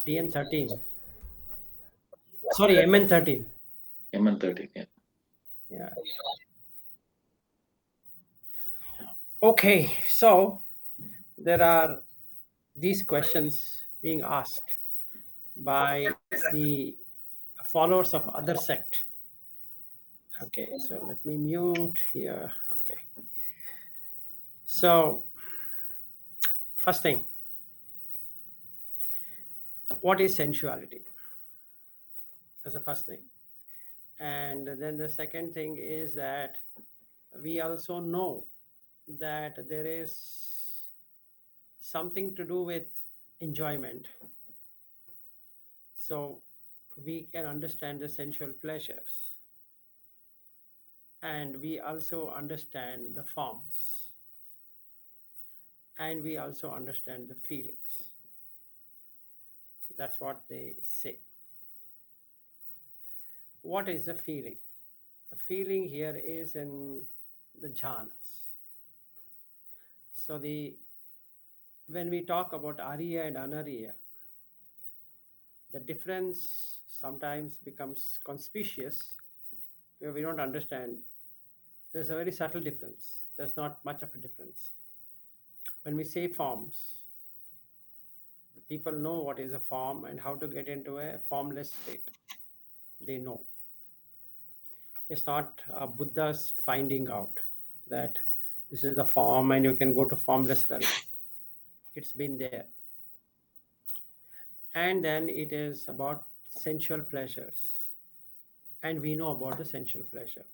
DN13. Sorry, MN13. MN13, yeah. Yeah. Okay, so there are these questions being asked by the followers of other sect. Okay, so let me mute here. Okay, so first thing, what is sensuality? That's the first thing. And then the second thing is that we also know that there is something to do with enjoyment. So we can understand the sensual pleasures, and we also understand the forms, and we also understand the feelings. So that's what they say. What is the feeling? The feeling here is in the jhanas. So the when we talk about Arya and Anarya, the difference sometimes becomes conspicuous where we don't understand. There's a very subtle difference. There's not much of a difference. When we say forms, the people know what is a form and how to get into a formless state. They know. It's not Buddha's finding out that this is the form and you can go to formless realm. It's been there. And then it is about sensual pleasures. And we know about the sensual pleasure.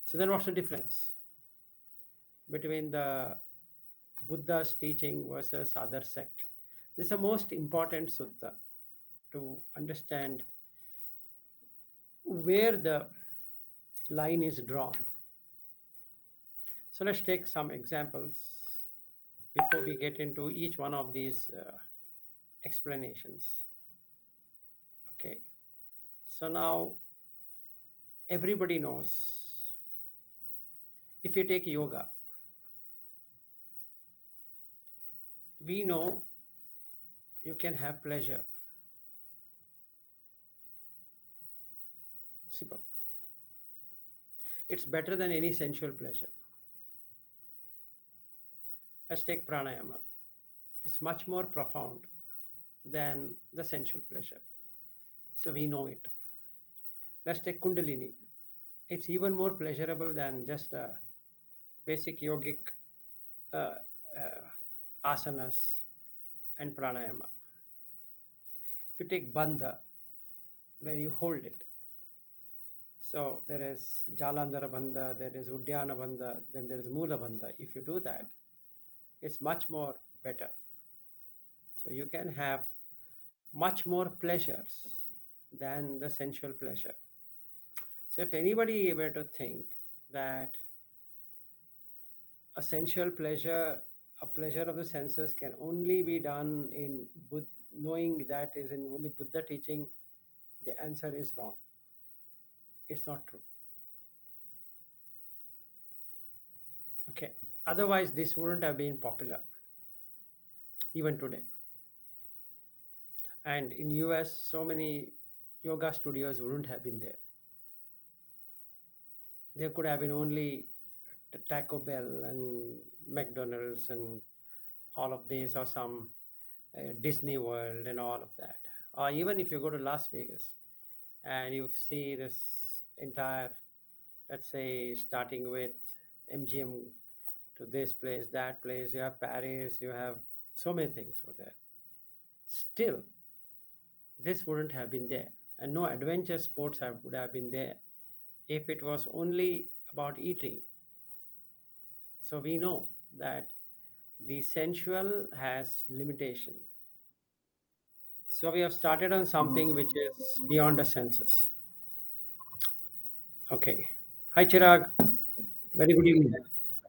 So then what's the difference between the Buddha's teaching versus other sect? This is the most important sutta to understand where the line is drawn. So let's take some examples before we get into each one of these explanations. Okay. So now everybody knows if you take yoga, we know you can have pleasure. Simple. It's better than any sensual pleasure. Let's take pranayama. It's much more profound than the sensual pleasure. So we know it. Let's take kundalini. It's even more pleasurable than just a basic yogic uh, asanas and pranayama. If you take bandha, where you hold it, so there is jalandhara bandha, there is udyana bandha, then there is mula bandha. If you do that, it's much more better. So you can have much more pleasures than the sensual pleasure. So if anybody were to think that a sensual pleasure, a pleasure of the senses can only be done in knowing that is in only Buddha teaching, the answer is wrong. It's not true. Okay. Otherwise, this wouldn't have been popular even today. And in US, so many yoga studios wouldn't have been there. There could have been only Taco Bell and McDonald's and all of these, or some Disney World and all of that. Or even if you go to Las Vegas and you see this entire, let's say, starting with MGM to this place, that place, you have Paris, you have so many things over there. Still, this wouldn't have been there, and no adventure sports would have been there if it was only about eating. So we know that the sensual has limitation. So we have started on something which is beyond the senses. Okay. Hi Chirag. Very good evening.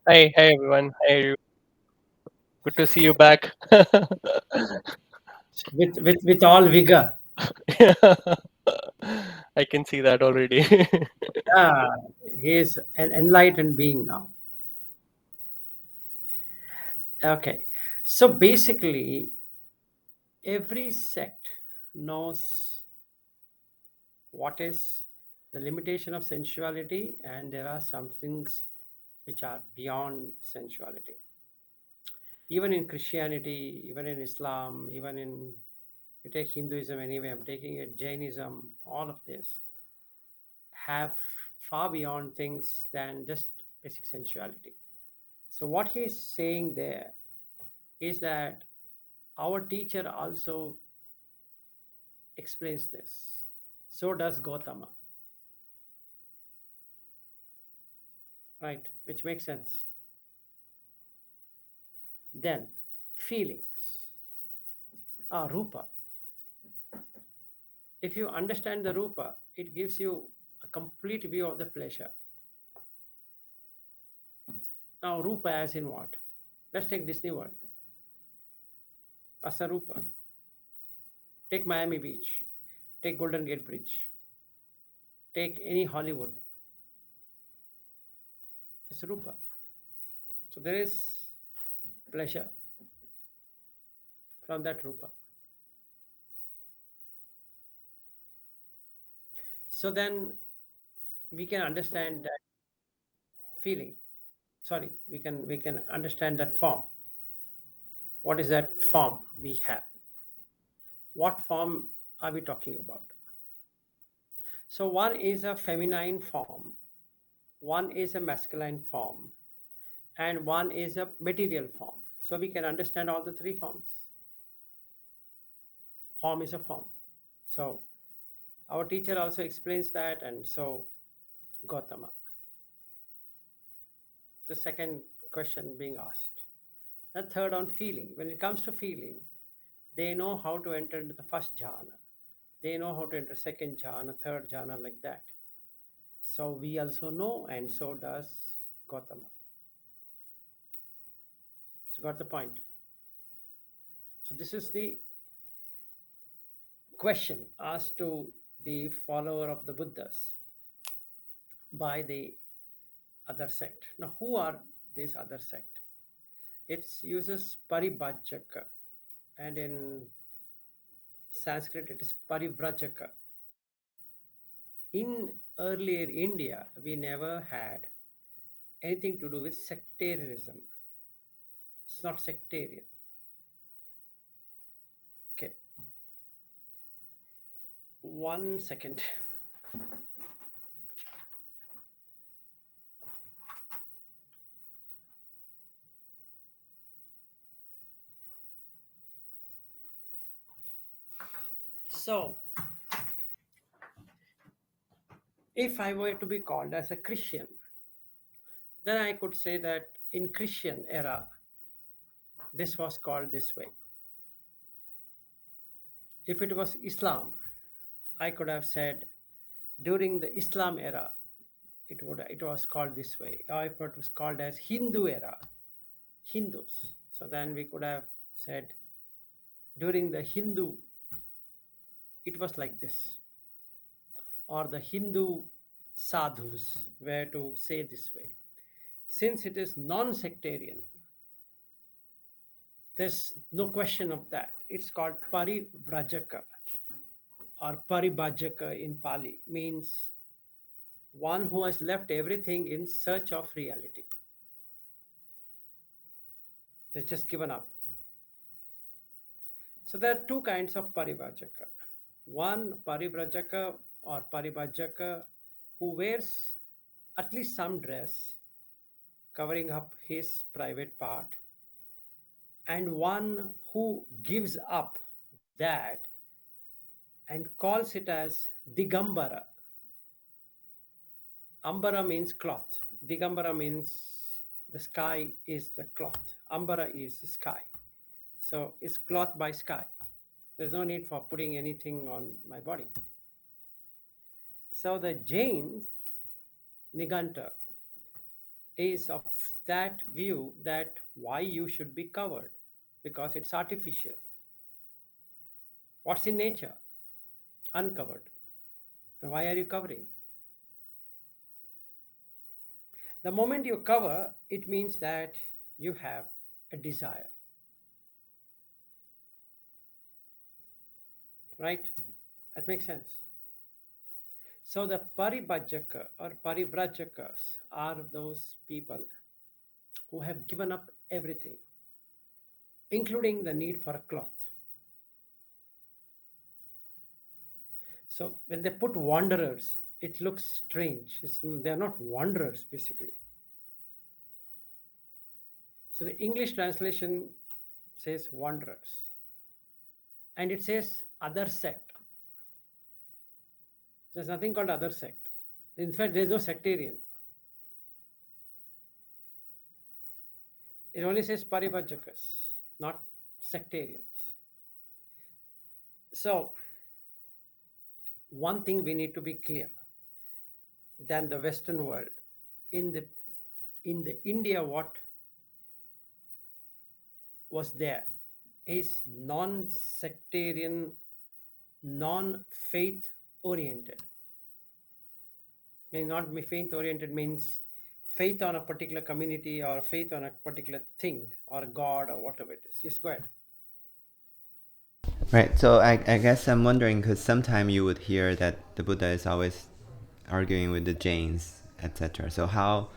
Hi, hi everyone. Hi, good to see you back. With all vigor. I can see that already. Yeah, he is an enlightened being now. Okay. So basically, Every sect knows what is the limitation of sensuality, and there are some things which are beyond sensuality. Even in Christianity, even in Islam, even in, you take Hinduism anyway, I'm taking it, Jainism, all of this have far beyond things than just basic sensuality. So, what he's saying there is that our teacher also explains this. So does Gautama, right? Which makes sense. Then, feelings. Rupa. If you understand the Rupa, it gives you a complete view of the pleasure. Now, Rupa as in what? Let's take Disney World. As a Rupa. Take Miami Beach. Take Golden Gate Bridge. Take any Hollywood. It's Rupa. So there is pleasure from that Rupa. So then we can understand that feeling. Sorry, we can understand that form. What is that form we have? What form are we talking about? So one is a feminine form, one is a masculine form, and one is a material form. So we can understand all the three forms. Form is a form. So our teacher also explains that, and so Gautama. The second question being asked. The third on feeling. When it comes to feeling, they know how to enter into the first jhana. They know how to enter second jhana, third jhana, like that. So we also know, and so does Gautama. So got the point. So this is the question asked to the follower of the Buddhas by the other sect. Now, who are this other sect? It uses paribhajaka, and in Sanskrit it is parivrajaka. In earlier India, we never had anything to do with sectarianism. It's not sectarian. Okay, 1 second. So, if I were to be called as a Christian, then I could say that in Christian era, this was called this way. If it was Islam, I could have said during the Islam era, it was called this way. Or if it was called as Hindu era, Hindus. So then we could have said during the Hindu, it was like this. Or the Hindu sadhus were to say this way. Since it is non sectarian, there's no question of that. It's called parivrajaka or paribhajaka in Pali, means one who has left everything in search of reality. They've just given up. So there are two kinds of paribhajaka. One parivrajaka or paribhajaka who wears at least some dress covering up his private part, and one who gives up that and calls it as Digambara. Ambara means cloth. Digambara means the sky is the cloth. Ambara is the sky. So it's cloth by sky. There's no need for putting anything on my body. So the Jains, Niganta, is of that view that why you should be covered because it's artificial. What's in nature? Uncovered. Why are you covering? The moment you cover, it means that you have a desire. right? That makes sense. So the paribhajaka or paribrajakas are those people who have given up everything, including the need for a cloth. So when they put wanderers, it looks strange. They're not wanderers, basically. So the English translation says wanderers, and it says other sect. There's nothing called other sect. In fact, there's no sectarian. It only says paribhajakas, not sectarians. So one thing we need to be clear than the Western world in the India, what was there is non-sectarian, non-faith oriented. May not be faith oriented means faith on a particular community or faith on a particular thing or God or whatever it is. Yes, go ahead. Right. So I guess I'm wondering because sometimes you would hear that the Buddha is always arguing with the Jains, etc. So how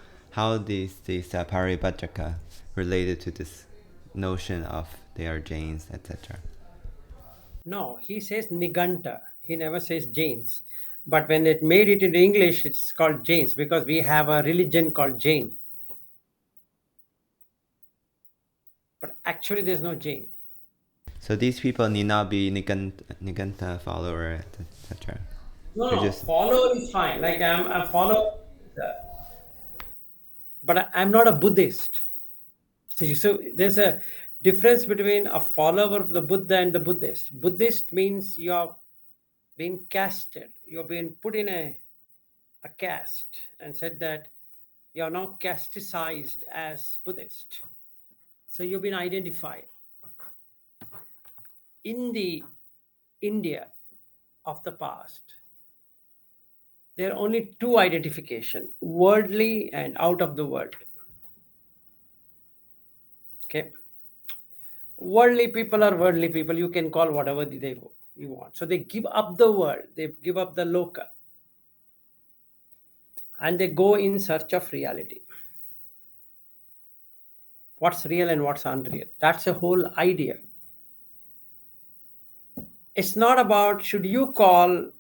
these paribhajaka related to this notion of they are Jains, etc. No, he says Niganta. He never says Jains. But when it made it into English, it's called Jains because we have a religion called Jain. But actually, there's no Jain. So these people need not be Niganta follower, etc. No, They're no, just follower is fine. Like I'm a follower, but I'm not a Buddhist. So there's a difference between a follower of the Buddha and the Buddhist. Buddhist means you are being casted. You're being put in a caste and said that you're now casticized as Buddhist. So you've been identified. In the India of the past, there are only two identification, worldly and out of the world. Okay. Worldly people are worldly people. You can call whatever you want. So they give up the world, they give up the loka, and they go in search of reality. What's real and what's unreal? That's the whole idea. It's not about should you call,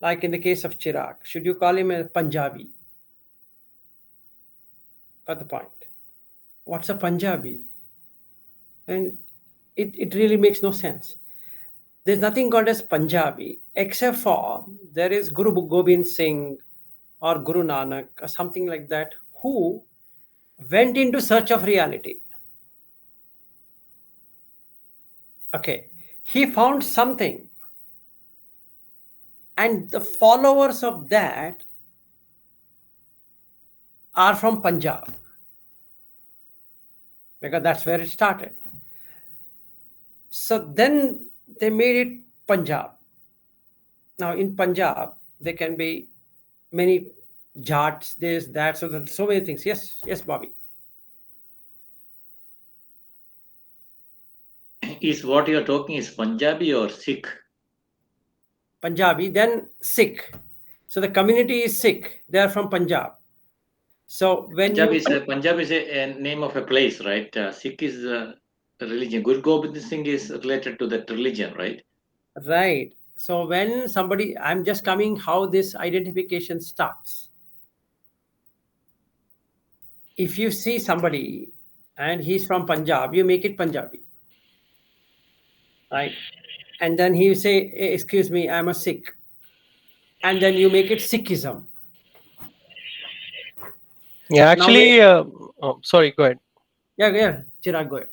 like in the case of Chirag, should you call him a Punjabi? Got the point. What's a Punjabi? And it really makes no sense. There's nothing called as Punjabi except for there is Guru Gobind Singh or Guru Nanak or something like that who went into search of reality. Okay, he found something, and the followers of that are from Punjab because that's where it started. So then they made it Punjab. Now in Punjab, there can be many jats, this, that, so many things. Yes, yes, Bobby. Is what you're talking is Punjabi or Sikh? Punjabi, then Sikh. So the community is Sikh. They are from Punjab. So when you Punjab is a name of a place, right? Sikh is a religion. Guru Gobind Singh is related to that religion, right? right, so when somebody, I'm just coming how this identification starts. If you see somebody and he's from Punjab, you make it Punjabi, right? And then he say, excuse me, I'm a Sikh, and then you make it Sikhism. Yeah, Now, wait, actually, oh, sorry, go ahead. yeah, Chirag, go ahead.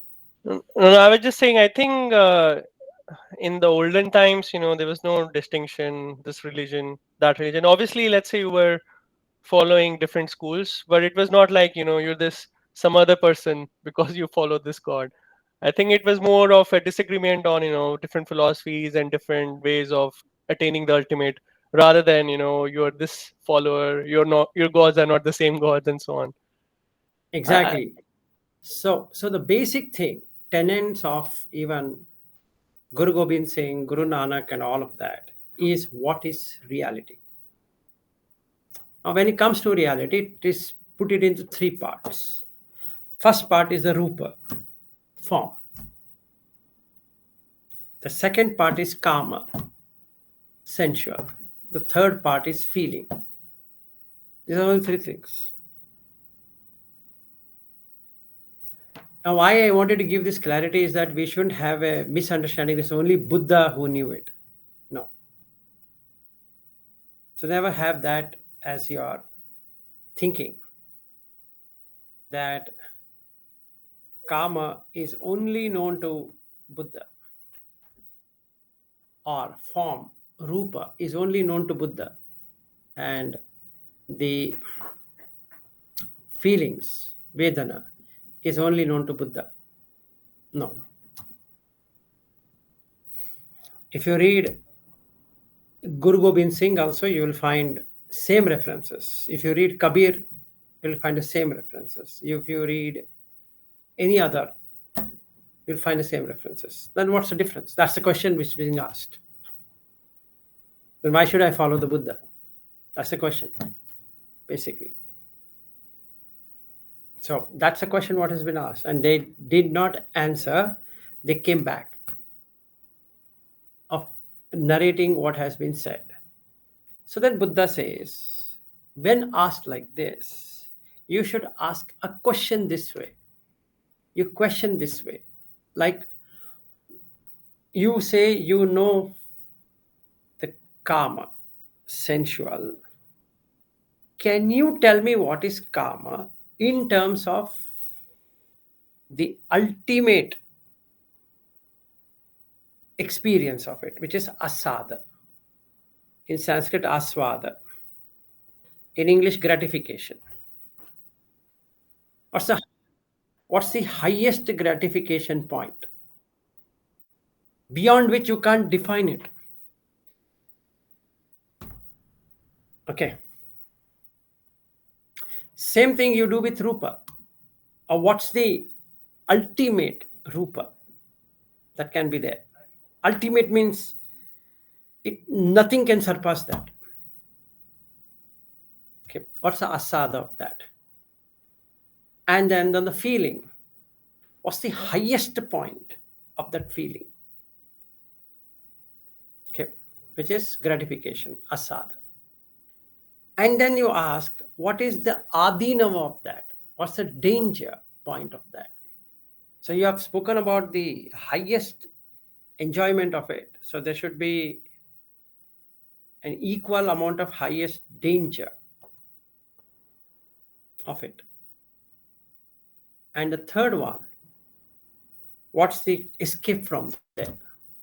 No, I was just saying, I think in the olden times, there was no distinction, this religion, that religion. Obviously, let's say you were following different schools, but it was not like, you're this some other person because you follow this God. I think it was more of a disagreement on, different philosophies and different ways of attaining the ultimate, rather than, you're this follower, you're not, your gods are not the same gods, and so on. Exactly. So the basic thing, tenets of even Guru Gobind Singh, Guru Nanak, and all of that is what is reality. Now, when it comes to reality, it is put it into three parts. First part is the rupa, form. The second part is kama, sensual. The third part is feeling. These are all three things. Now, why I wanted to give this clarity is that we shouldn't have a misunderstanding. It's only Buddha who knew it. No. So never have that as your thinking, that kama is only known to Buddha, or form, rupa, is only known to Buddha, and the feelings, vedana, is only known to Buddha. No. If you read Guru Gobind Singh also, you will find same references. If you read Kabir, you will find the same references. If you read any other, you'll find the same references. Then what's the difference? That's the question which is being asked. Then why should I follow the Buddha? That's the question, basically. So that's the question what has been asked. And they did not answer. They came back of narrating what has been said. So then Buddha says, when asked like this, you should ask a question this way. You question this way. Like you say, you know the kama, sensual. Can you tell me what is kama in terms of the ultimate experience of it, which is asada? In Sanskrit, aswada. In English, gratification. What's the highest gratification point beyond which you can't define it? Okay. Same thing you do with rupa. Or what's the ultimate rupa that can be there? Ultimate means nothing can surpass that. Okay. What's the asada of that? And then the feeling. What's the highest point of that feeling? Okay. Which is gratification, asada. And then you ask, what is the adinam of that? What's the danger point of that? So you have spoken about the highest enjoyment of it. So there should be an equal amount of highest danger of it. And the third one, what's the escape from there?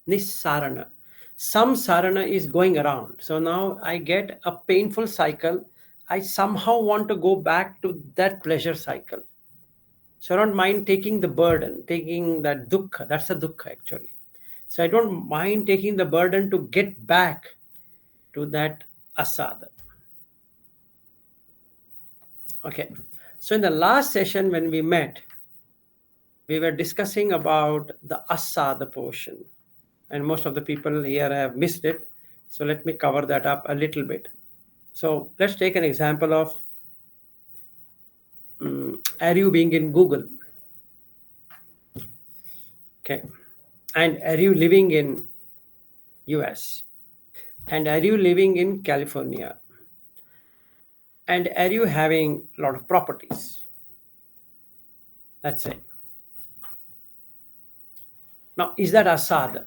Nissarana. Some sarana is going around. So now I get a painful cycle. I somehow want to go back to that pleasure cycle. So I don't mind taking the burden, taking that dukkha. That's a dukkha actually. So I don't mind taking the burden to get back to that asada. Okay. So in the last session when we met, we were discussing about the asada portion. And most of the people here have missed it. So let me cover that up a little bit. So let's take an example of are you being in Google? Okay. And are you living in US? And are you living in California? And are you having a lot of properties? That's it. Now, is that asada?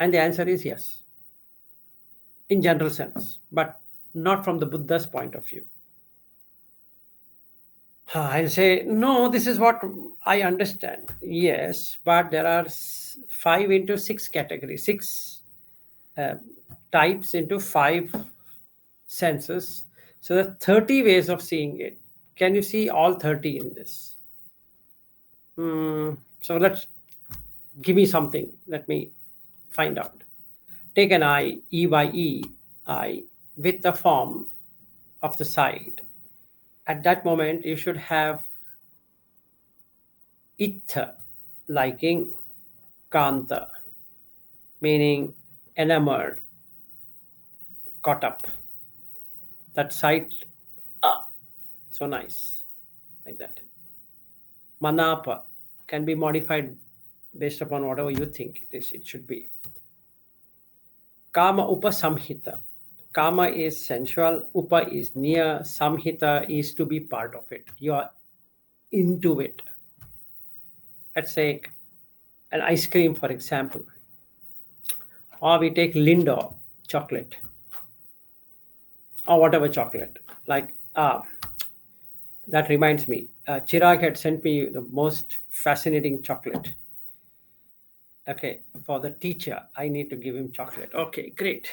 And the answer is yes, in general sense, but not from the Buddha's point of view. I'll say, no, this is what I understand. Yes, but there are 5 into 6 categories, 6 types into 5 senses. So there are 30 ways of seeing it. Can you see all 30 in this? So let's give me something. Let me find out. Take an eye, E-Y-E, eye, with the form of the side. At that moment, you should have itha, liking, Kanta, meaning enamored, caught up. That sight, ah, so nice, like that. Manapa can be modified based upon whatever you think it is. It should be. Kama Upasamhita. Kama is sensual, Upa is near, Samhita is to be part of it. You are into it. Let's say an ice cream, for example, or we take Lindor chocolate, or whatever chocolate. Like, that reminds me, Chirag had sent me the most fascinating chocolate. Okay, for the teacher, I need to give him chocolate. Okay, great.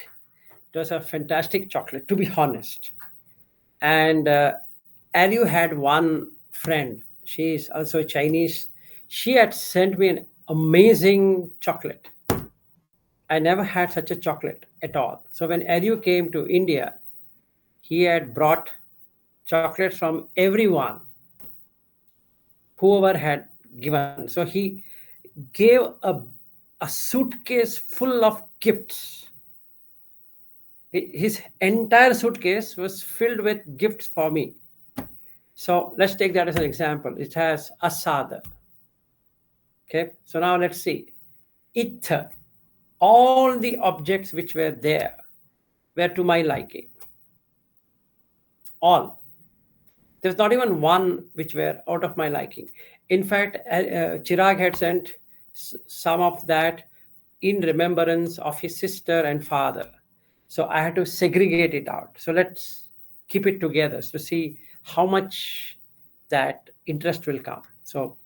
It was a fantastic chocolate, to be honest. And Ariu had one friend. She is also Chinese. She had sent me an amazing chocolate. I never had such a chocolate at all. So when Ariu came to India, he had brought chocolates from everyone, whoever had given. So he gave a suitcase full of gifts. His entire suitcase was filled with gifts for me. So let's take that as an example. It has asada. Okay, so now let's see. Itha, all the objects which were there were to my liking. All. There's not even one which were out of my liking. In fact, Chirag had sent some of that in remembrance of his sister and father. So I had to segregate it out. So let's keep it together to see how much that interest will come. So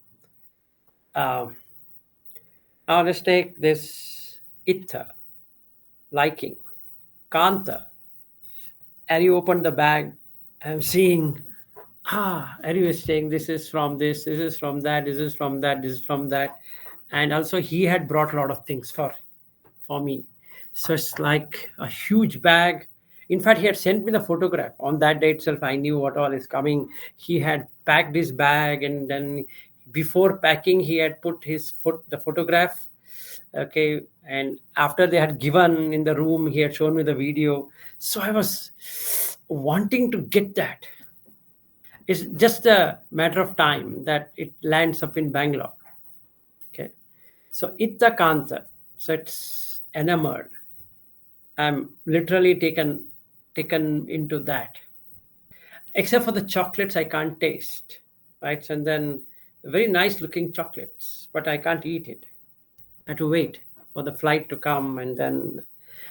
now let's take this Ittha, liking, Kanta. Ari opened the bag. I'm seeing, Ari was saying this is from this is from that, this is from that, this is from that. And also he had brought a lot of things for me. So it's like a huge bag. In fact, he had sent me the photograph. On that day itself, I knew what all is coming. He had packed his bag, and then before packing, he had put the photograph. Okay, and after they had given in the room, he had shown me the video. So I was wanting to get that. It's just a matter of time that it lands up in Bangalore. Okay, so Itta Kanta, so it's enamored. I'm literally taken into that. Except for the chocolates, I can't taste, right? And then very nice looking chocolates, but I can't eat it. I have to wait for the flight to come, and then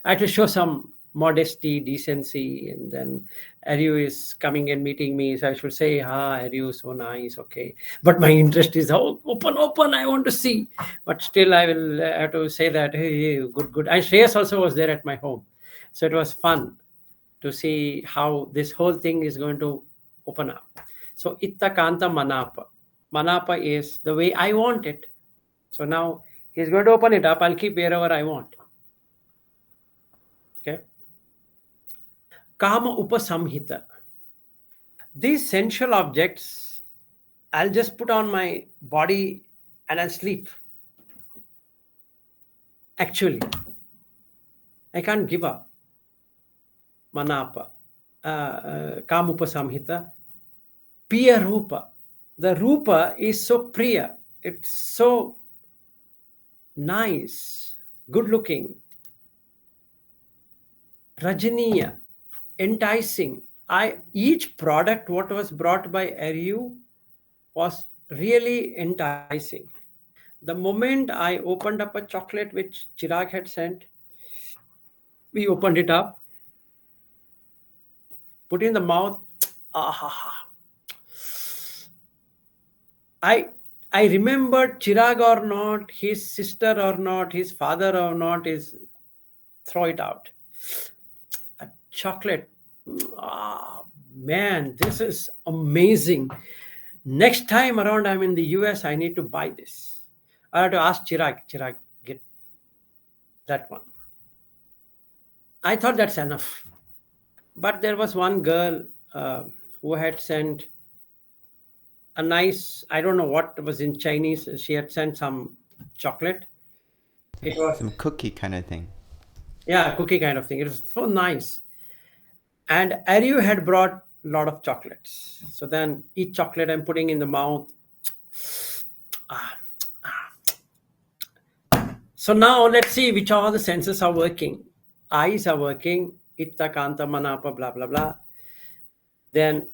I have to show some modesty, decency, and then Ariu is coming and meeting me, so I should say, Ariu, so nice, okay. But my interest is, open, I want to see. But still, I will have to say that, hey, good. And Shreyas also was there at my home. So it was fun to see how this whole thing is going to open up. So Itta Kanta Manapa. Manapa is the way I want it. So now he's going to open it up. I'll keep wherever I want. Okay. Kama Upasamhita. These sensual objects, I'll just put on my body and I'll sleep. Actually, I can't give up. Manapa. Kama Upasamhita. Priya Rupa. The Rupa is so Priya. It's so nice, good looking. Rajaniya, enticing. Each product what was brought by Ariu was really enticing. The moment I opened up a chocolate which Chirag had sent, we opened it up, put in the mouth. I remembered Chirag or not, his sister or not, his father or not, is throw it out. A chocolate. Man, this is amazing. Next time around I'm in the US, I need to buy this. I have to ask Chirag, get that one. I thought that's enough. But there was one girl who had sent a nice, I don't know what was in Chinese. She had sent some chocolate. It was, Some cookie kind of thing. yeah, cookie kind of thing. It was so nice. And Ariu had brought a lot of chocolates. So then each chocolate I'm putting in the mouth. Ah. So now let's see which all the senses are working. Eyes are working. Itta, Kanta, Manapa, blah, blah, blah. Then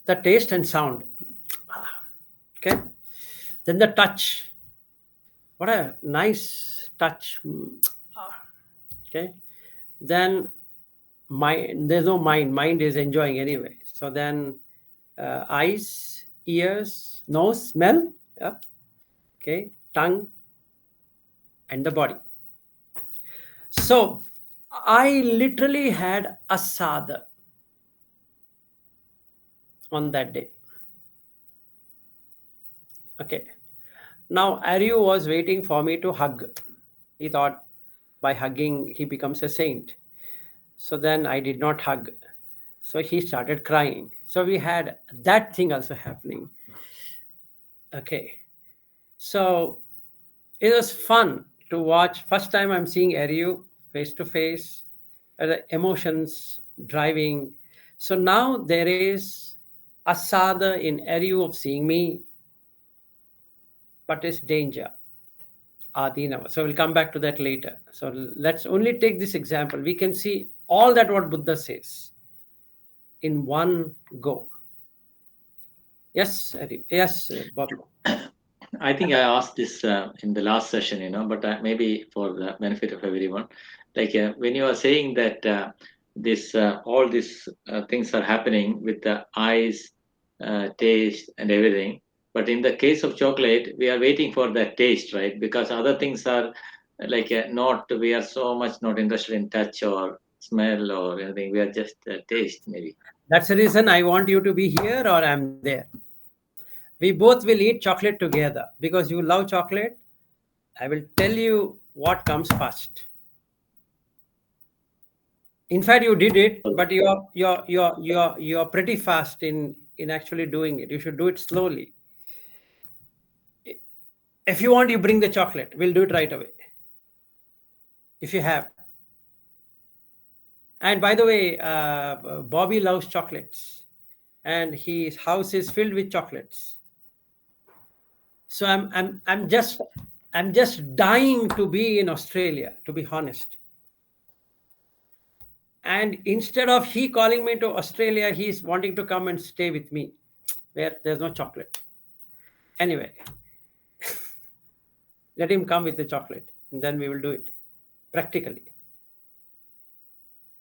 the taste and sound. Ah, okay. Then the touch. What a nice touch. Ah, okay. Then mind, there's no mind. Mind is enjoying anyway. So then eyes, ears, nose, smell. Yeah. Okay. Tongue and the body. So I literally had a sadha on that day. Okay. Now Aryu was waiting for me to hug. He thought by hugging he becomes a saint. So then I did not hug. So he started crying. So we had that thing also happening. Okay. So it was fun to watch. First time I'm seeing Aryu face to face, the emotions driving. So now there is a sadha in Aryu of seeing me, but it's danger. Adinava. So we'll come back to that later. So let's only take this example. We can see all that what Buddha says in one go. Yes, yes, Bobby. I think I asked this in the last session, but maybe for the benefit of everyone, like when you are saying that this all these things are happening with the eyes, taste, and everything, but in the case of chocolate, we are waiting for that taste, right? Because other things are like not. We are so much not interested in touch or smell or anything. We are just taste maybe. That's the reason I want you to be here or I'm there. We both will eat chocolate together because you love chocolate. I will tell you what comes first. In fact, you did it, but you're pretty fast in actually doing it. You should do it slowly. If you want, you bring the chocolate. We'll do it right away. If you have. And by the way, Bobby loves chocolates, and his house is filled with chocolates. So I'm just dying to be in Australia, to be honest. And instead of he calling me to Australia, he's wanting to come and stay with me, where there's no chocolate. Anyway, let him come with the chocolate, and then we will do it practically.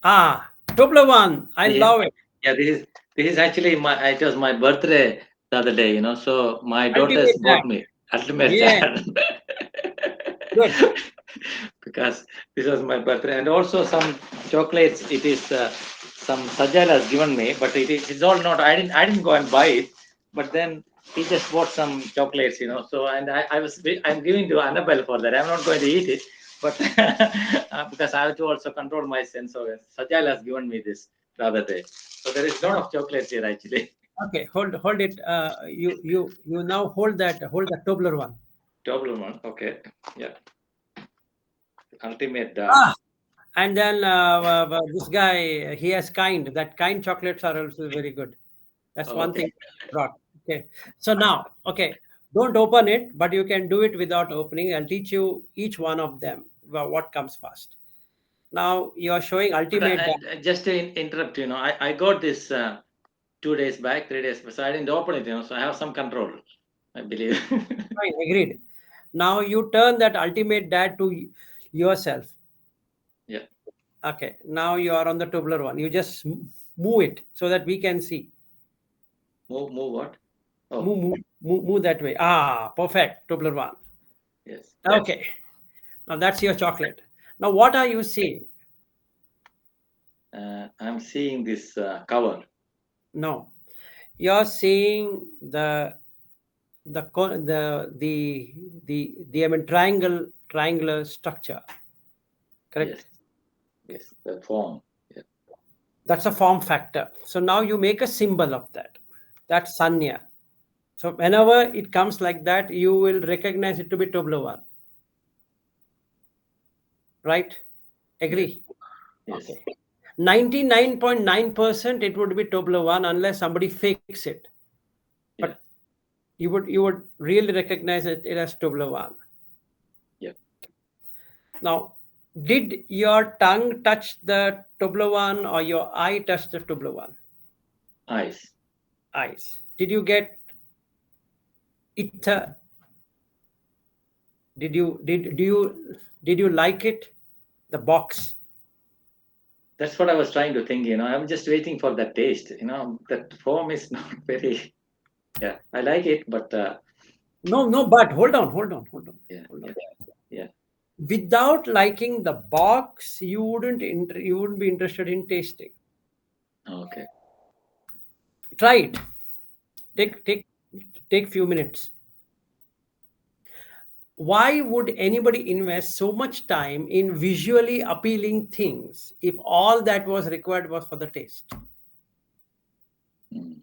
Ah, Toblerone, I Yeah, love it. yeah. This is actually my. It was my birthday the other day. So my daughters Ultimate bought dad. me ultimate Yeah, dad good. because this was my birthday, and also some chocolates. It is some Sajal has given me, but it's all not. I didn't go and buy it, but then he just bought some chocolates. So and I'm giving to Annabelle for that. I'm not going to eat it, but because I have to also control my sense of it. Sajal has given me this the other day. So there is a lot of chocolates here actually. Okay, hold it. You now hold that Toblerone. Toblerone, okay, yeah, ultimate dad. Ah, and then this guy, he has kind. That kind chocolates are also very good. That's Oh, one okay. thing I brought. Okay. So now, okay, don't open it, but you can do it without opening. I'll teach you each one of them, what comes first. Now you are showing But ultimate. just to interrupt, I got this 2 days back, 3 days back, so I didn't open it, so I have some control, I believe. Fine, agreed. Now you turn that ultimate dad to yourself. Yeah. Okay. Now you are on the Toblerone. You just move it so that we can see. Move what? Oh, Move that way. Ah, perfect. Toblerone. yes. Okay. Now that's your chocolate. Now what are you seeing? I'm seeing this cover. No, you're seeing the I mean triangular structure. Yes. Correct. Yes. The form. Yeah. That's a form factor. So now you make a symbol of that. That's sanya. So whenever it comes like that, you will recognize it to be Toblerone. Right? Agree? Yes. Okay. 99.9% it would be Toblerone unless somebody fakes it. But Yeah. you would really recognize it as Toblerone. Yeah. Now, did your tongue touch the Toblerone or your eye touch the Toblerone? Eyes. Eyes. Did you get it? Did you like it? The box. That's what I was trying to think. I'm just waiting for that taste. That form is not very. Yeah, I like it, but No, but yeah, hold yeah, on. yeah. Without liking the box, you wouldn't be interested in tasting. Okay. Try it. Take few minutes. Why would anybody invest so much time in visually appealing things if all that was required was for the taste? Mm.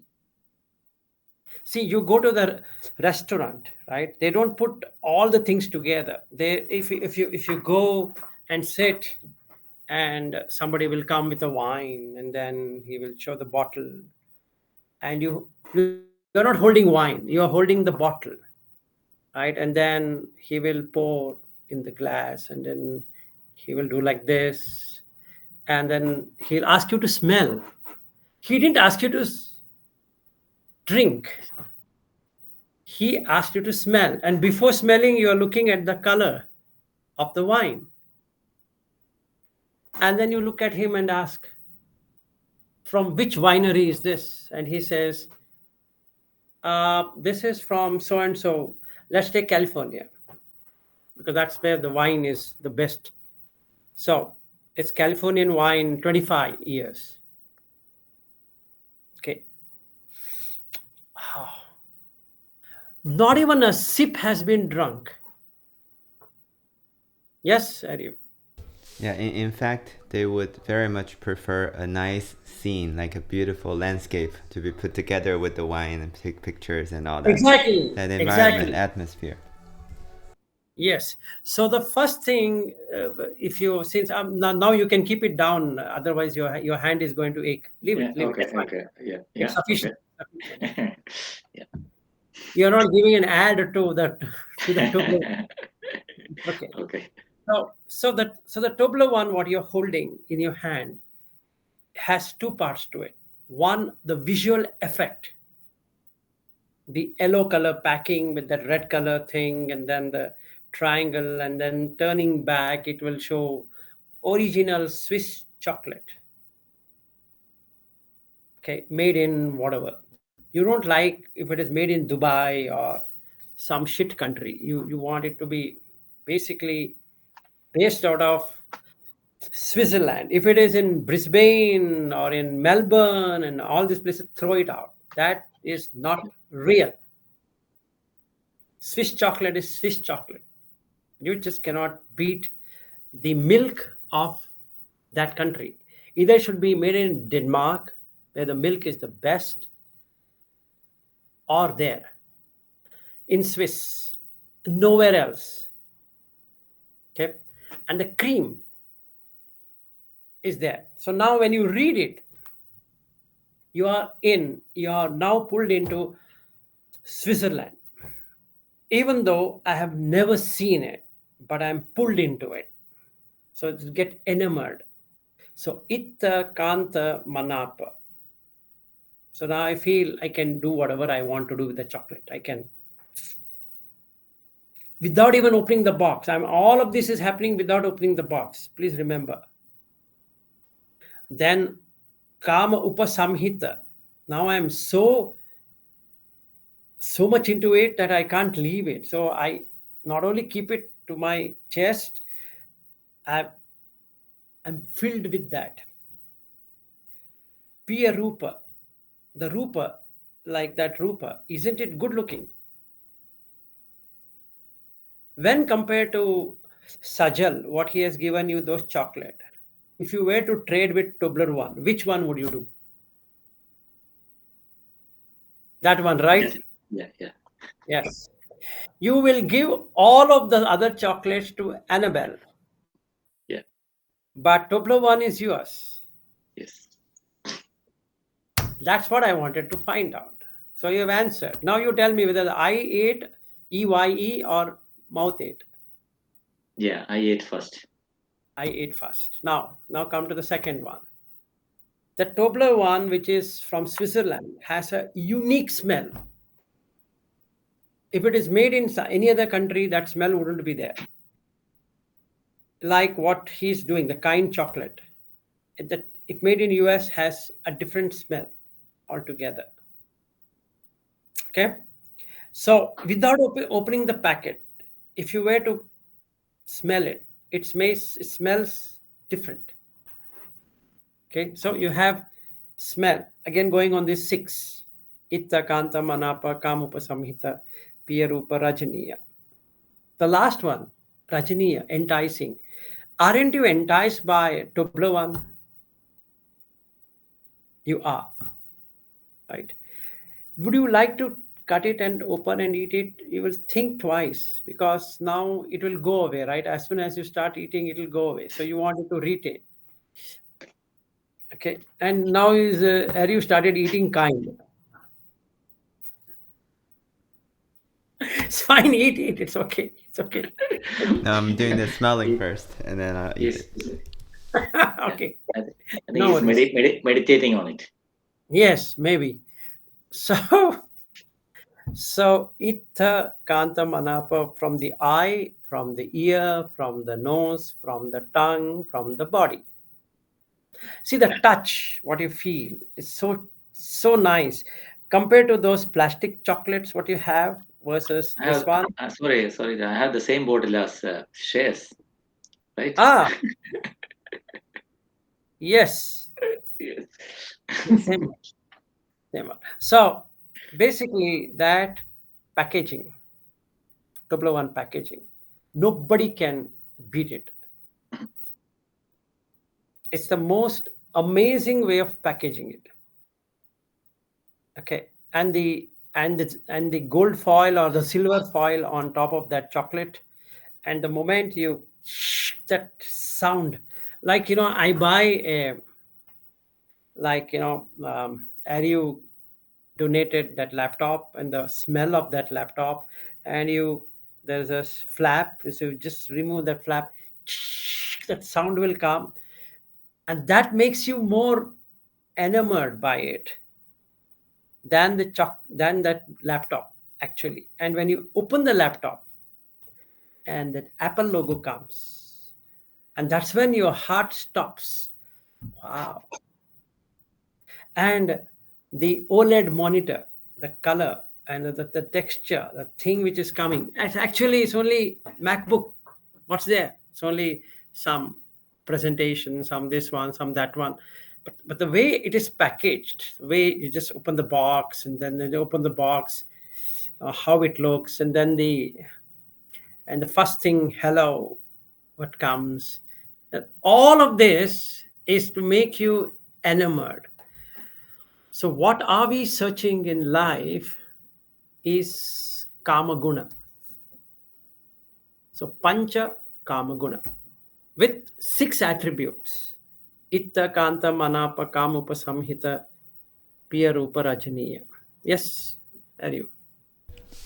See, you go to the restaurant, right? They don't put all the things together. If you go and sit, and somebody will come with a wine, and then he will show the bottle, and you're not holding wine, you are holding the bottle, right? And then he will pour in the glass, and then he will do like this, and then he'll ask you to smell. He didn't ask you to drink. He asked you to smell, and before smelling you are looking at the color of the wine, and then you look at him and ask, from which winery is this? And he says, this is from so and so. Let's take California, because that's where the wine is the best. So it's Californian wine, 25 years. Okay. Not even a sip has been drunk. Yes, Arif. Yeah, in fact, they would very much prefer a nice scene, like a beautiful landscape, to be put together with the wine and take pictures and all that. Exactly. That environment, Exactly. atmosphere. Yes. So the first thing, if you since now you can keep it down, otherwise your hand is going to ache. Leave Yeah. it. Leave it. Okay. It's fine. Okay. Yeah. It's Yeah. sufficient. Okay. Sufficient. Yeah. You're not giving an ad to that to the Toblerone. Okay. Okay. So the Toblerone, what you're holding in your hand, has two parts to it. One, the visual effect, the yellow color packing with that red color thing, and then the triangle, and then turning back, it will show original Swiss chocolate. Okay, made in whatever. You don't like if it is made in Dubai or some shit country. You want it to be basically based out of Switzerland. If it is in Brisbane or in Melbourne and all these places, throw it out. That is not real. Swiss chocolate is Swiss chocolate. You just cannot beat the milk of that country. Either it should be made in Denmark, where the milk is the best, or there in Swiss, nowhere else. Okay, and the cream is there. So now when you read it, you are now pulled into Switzerland. Even though I have never seen it, but I'm pulled into it. So to get enamored. So itta kanta manapa. So now I feel I can do whatever I want to do with the chocolate. I can, without even opening the box. All of this is happening without opening the box. Please remember. Then kama upasamhita. Now I am so much into it that I can't leave it. So I not only keep it to my chest, I'm filled with that. Pia Rupa, the Rupa, like that Rupa, isn't it good looking? When compared to Sajal, what he has given you, those chocolate, if you were to trade with Toblerone, which one would you do? That one, right? Yeah, yeah, Yes. You will give all of the other chocolates to Annabelle, yeah, but Toblerone is yours. yes. That's what I wanted to find out. So you have answered. Now you tell me whether the eye ate, EYE, or mouth ate. Yeah, I ate first. I ate first. Now come to the second one. The Toblerone, which is from Switzerland, has a unique smell. If it is made in any other country, that smell wouldn't be there. Like what he's doing, the kind chocolate. That if made in US has a different smell altogether. Okay. So without opening the packet, if you were to smell it, it smells different. Okay. So you have smell again going on this six. Itta kanta manapa kamupa samhita piyarupa rajaniya. The last one, rajaniya, enticing. Aren't you enticed by Toblerone? You are, right? Would you like to cut it and open and eat it? You will think twice because now it will go away, right? As soon as you start eating, it will go away. So you want it to retain. Okay. And now have you started eating kind? It's fine, eat it. It's okay. It's okay. No, I'm doing Yeah, the smelling he, first, and then I'll eat he's, it. yeah, Okay. I think No he's worries. meditating on it. Yes, maybe. So so ittha kanta manapa from the eye, from the ear, from the nose, from the tongue, from the body. See the touch, what you feel is so nice compared to those plastic chocolates what you have versus I this have, one. sorry, I have the same bottle as shares, right? Ah, yes, Yes. same one, same one. So basically that packaging, couple of one packaging, nobody can beat it. It's the most amazing way of packaging it. Okay. And the gold foil or the silver foil on top of that chocolate, and the moment you that sound, like I buy a, like and you donated that laptop, and the smell of that laptop, and there's a flap, so you just remove that flap, that sound will come, and that makes you more enamored by it than that laptop actually. And when you open the laptop and that Apple logo comes, and that's when your heart stops. Wow. And the OLED monitor, the color and the texture, the thing which is coming, it's only MacBook. What's there? It's only some presentation, some this one, some that one. But the way it is packaged, the way you just open the box, and then you open the box, how it looks, and then the first thing, hello, what comes. All of this is to make you enamored. So, what are we searching in life is Kama Guna. So, Pancha Kama Guna with six attributes: Itta Kanta Manapa Kamupa Samhita Piyarupa Rajaniya. Yes, are you?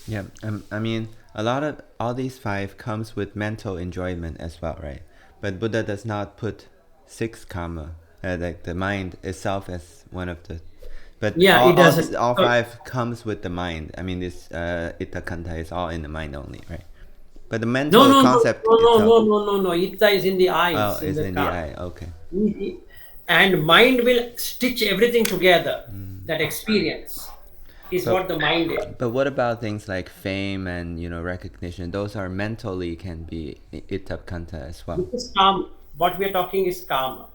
Yeah, I mean, a lot of all these five comes with mental enjoyment as well, right? But Buddha does not put six karma, like the mind itself as one of the. But Yeah, it doesn't. all So, five comes with the mind. I mean, this itakanta is all in the mind only, right? But the no, mental no, no, concept no, no, itself, no, no, no, no. Itta is in the oh, eyes, in is the in the car. eye. Okay. And mind will stitch everything together. That experience is But what the mind is. but what about things like fame and recognition? Those are mentally can be itapkanta as well. This is karma. What we are talking is karma.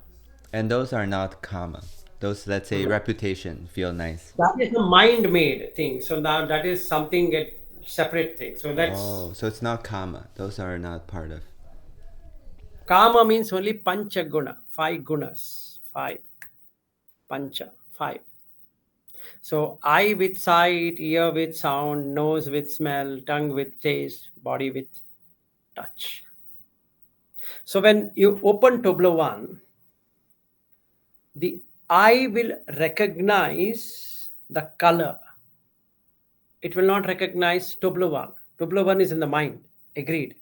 And those are not karma. Those, let's say, reputation, feel nice. That is a mind made thing. So now that is something a separate thing. So that's Oh, so it's not karma. Those are not part of. karma means only pancha guna, five gunas, five pancha, five. So eye with sight, ear with sound, nose with smell, tongue with taste, body with touch. So when you open Toblerone 1, the eye will recognize the color. It will not recognize Toblerone 1. Toblerone 1 is in the mind, agreed.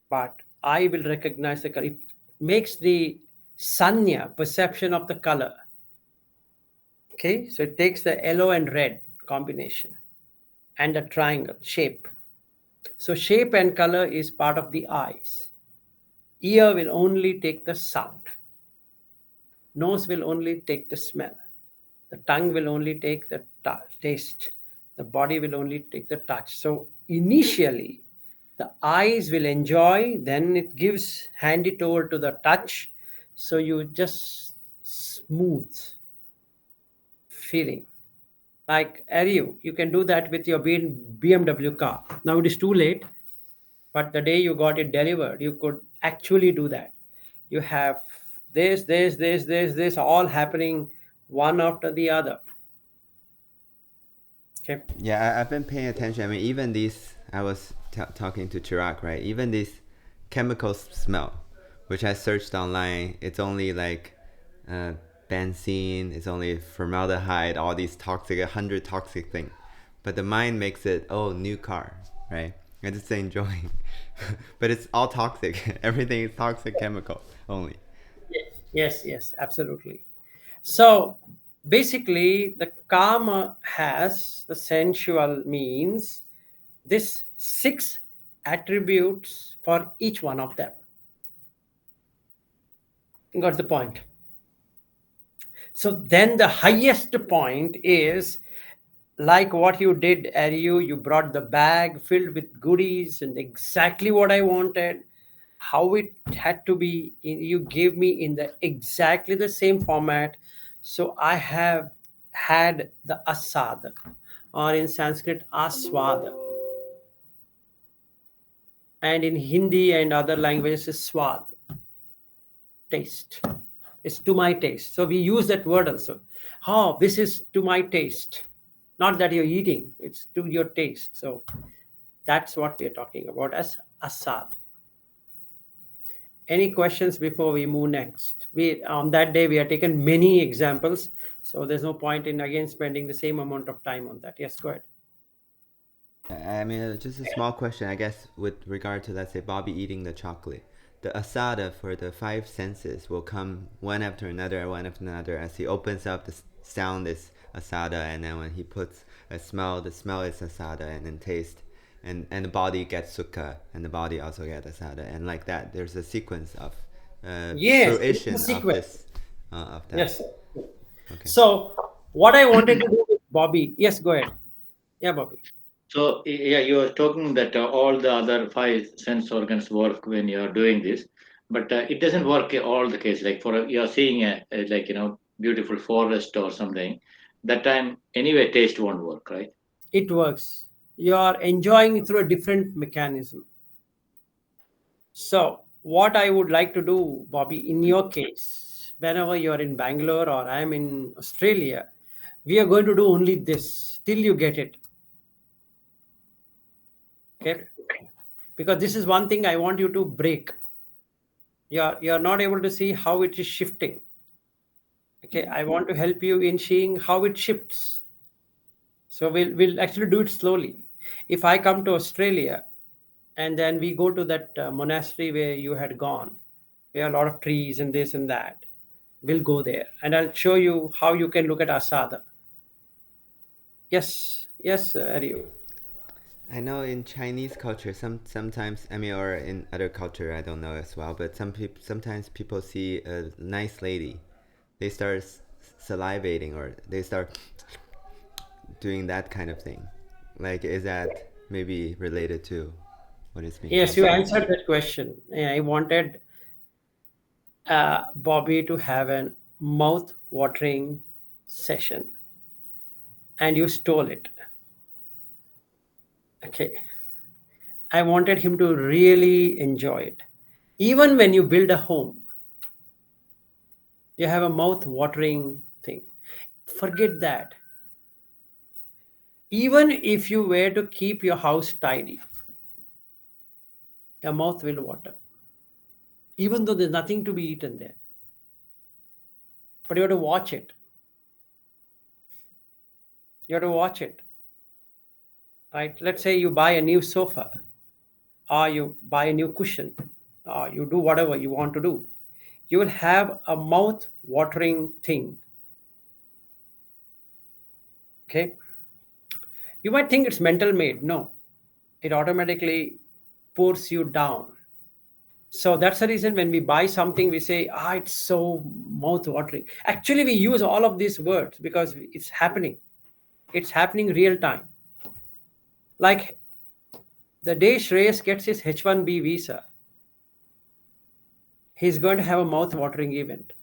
But eye will recognize the color. It makes the sanya, perception of the color. Okay, so it takes the yellow and red combination and a triangle shape. So shape and color is part of the eyes. Ear will only take the sound. Nose will only take the smell. The tongue will only take the taste. The body will only take the touch. So initially, the eyes will enjoy, then it gives, hand it over to the touch. So you just smooth feeling. Like Ariu, you can do that with your BMW car. Now it is too late, but the day you got it delivered, you could actually do that. You have this all happening one after the other. Okay. Yeah, I've been paying attention. I mean, even these, I was talking to Chirag, right? Even these chemicals smell, which I searched online, it's only like uh, benzene, it's only formaldehyde, all these toxic, 100 toxic things. But the mind makes it, oh, new car, right? I just enjoying. But it's all toxic. Everything is toxic chemical only. Yes, absolutely. So basically, the karma has the sensual means this six attributes for each one of them. Got the point? So then the highest point is like what you did, Ariu. You brought the bag filled with goodies and exactly what I wanted, how it had to be. You gave me in the exactly the same format. So I have had the asad, or in Sanskrit aswad, and in Hindi and other languages is swad, taste. It's to my taste. So we use that word also. Oh, this is to my taste. Not that you're eating, it's to your taste. So that's what we're talking about as asad. Any questions before we move next? We on that day we have taken many examples, so there's no point in again spending the same amount of time on that. Yes, go ahead. I mean, just a small question, I guess, with regard to, let's say, Bobby eating the chocolate. The asada for the five senses will come one after another, one after another. As he opens up, the sound is asada, and then when he puts a smell, the smell is asada, and then taste, and the body gets sukha, and the body also gets asada, and like that. There's a sequence of Yes, it's a fruition of sequence. this, of that. Yes. Okay. So what I wanted to do with Bobby, yes, go ahead. Yeah, Bobby. So yeah, you are talking that all the other five sense organs work when you are doing this, but it doesn't work in all the case. Like for you are seeing a like beautiful forest or something, that time anyway taste won't work, right? It works. You are enjoying it through a different mechanism. So, what I would like to do, Bobby, in your case, whenever you're in Bangalore or I'm in Australia, we are going to do only this till you get it. Okay? Because this is one thing I want you to break. You're not able to see how it is shifting. Okay, I want to help you in seeing how it shifts. So we'll actually do it slowly. If I come to Australia and then we go to that monastery where you had gone, where a lot of trees and this and that, we'll go there and I'll show you how you can look at asada. Yes, Ariu. I know in Chinese culture, sometimes, I mean, or in other culture, I don't know as well. But sometimes people see a nice lady, they start salivating, or they start doing that kind of thing. Like, is that maybe related to what is being Yes, talked you about? answered that question. Yeah, I wanted Bobby to have a mouth-watering session, and you stole it. Okay, I wanted him to really enjoy it. Even when you build a home, you have a mouth-watering thing. Forget that. Even if you were to keep your house tidy, your mouth will water, even though there's nothing to be eaten there. But you have to watch it. You have to watch it, right? Let's say you buy a new sofa, or you buy a new cushion, or you do whatever you want to do. You will have a mouth watering thing. Okay. You might think it's mental made. No, it automatically pours you down. So that's the reason when we buy something, we say, it's so mouth watering. Actually, we use all of these words because it's happening. It's happening real time. Like the day Shreyas gets his H1B visa, he's going to have a mouth watering event.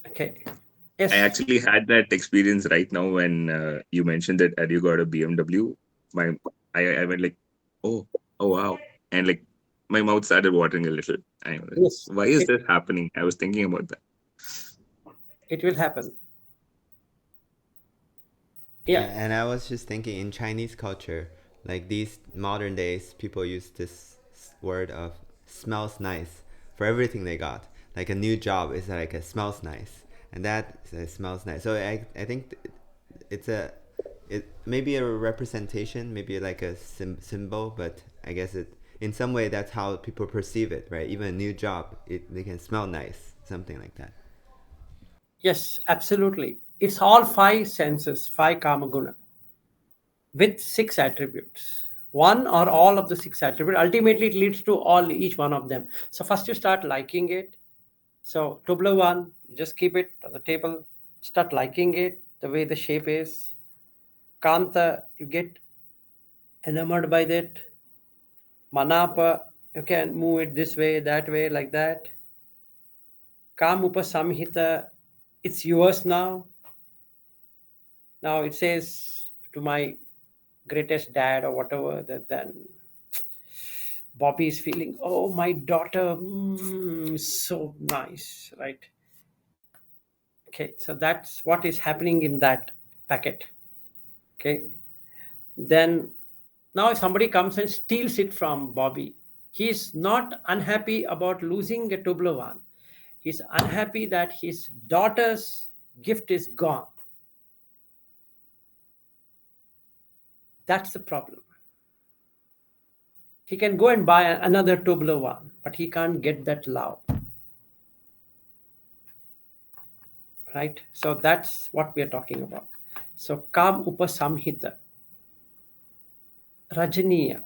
Okay. I Yes. actually had that experience right now when you mentioned that you got a BMW. My I went like, oh, oh wow, and like my mouth started watering a little. I was, Yes. why is this happening? I was thinking about that. It will happen. Yeah, Yeah. and I was just thinking in Chinese culture, like these modern days, people use this word of smells nice for everything they got. Like a new job is like a smells nice, and that smells nice. So I think it's it maybe a representation, maybe like a symbol, but I guess it in some way that's how people perceive it, right? Even a new job, they can smell nice, something like that. Yes, absolutely. It's all five senses, five kama guna, with six attributes. One or all of the six attributes. Ultimately, it leads to all each one of them. So first you start liking it. So tubular one, just keep it on the table. Start liking it the way the shape is. Kanta, you get enamored by that. Manapa, you can move it this way, that way, like that. Kamupa Samhita, it's yours now. Now it says to my greatest dad or whatever, that then Bobby is feeling, oh, my daughter, so nice, right? Okay, so that's what is happening in that packet. Okay, then now if somebody comes and steals it from Bobby, he's not unhappy about losing a Toblerone. He's unhappy that his daughter's gift is gone. That's the problem. He can go and buy another Toblerone, but he can't get that love. Right? So that's what we are talking about. So Kam Upasamhita, Rajaniya,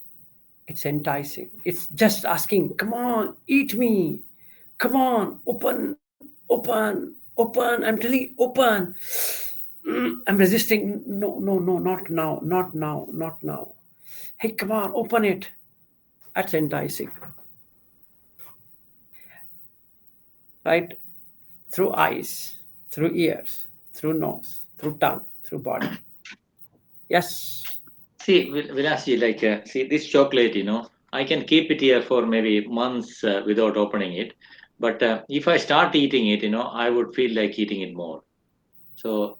it's enticing. It's just asking, come on, eat me. Come on, open, open, open. I'm telling you, open. I'm resisting. No, no, no, not now, not now, not now. Hey, come on, open it. That's enticing. Right? Through eyes, through ears, through nose, through tongue, through body. Yes. See, Vilasji, like, see this chocolate, I can keep it here for maybe months without opening it. But if I start eating it, I would feel like eating it more. So,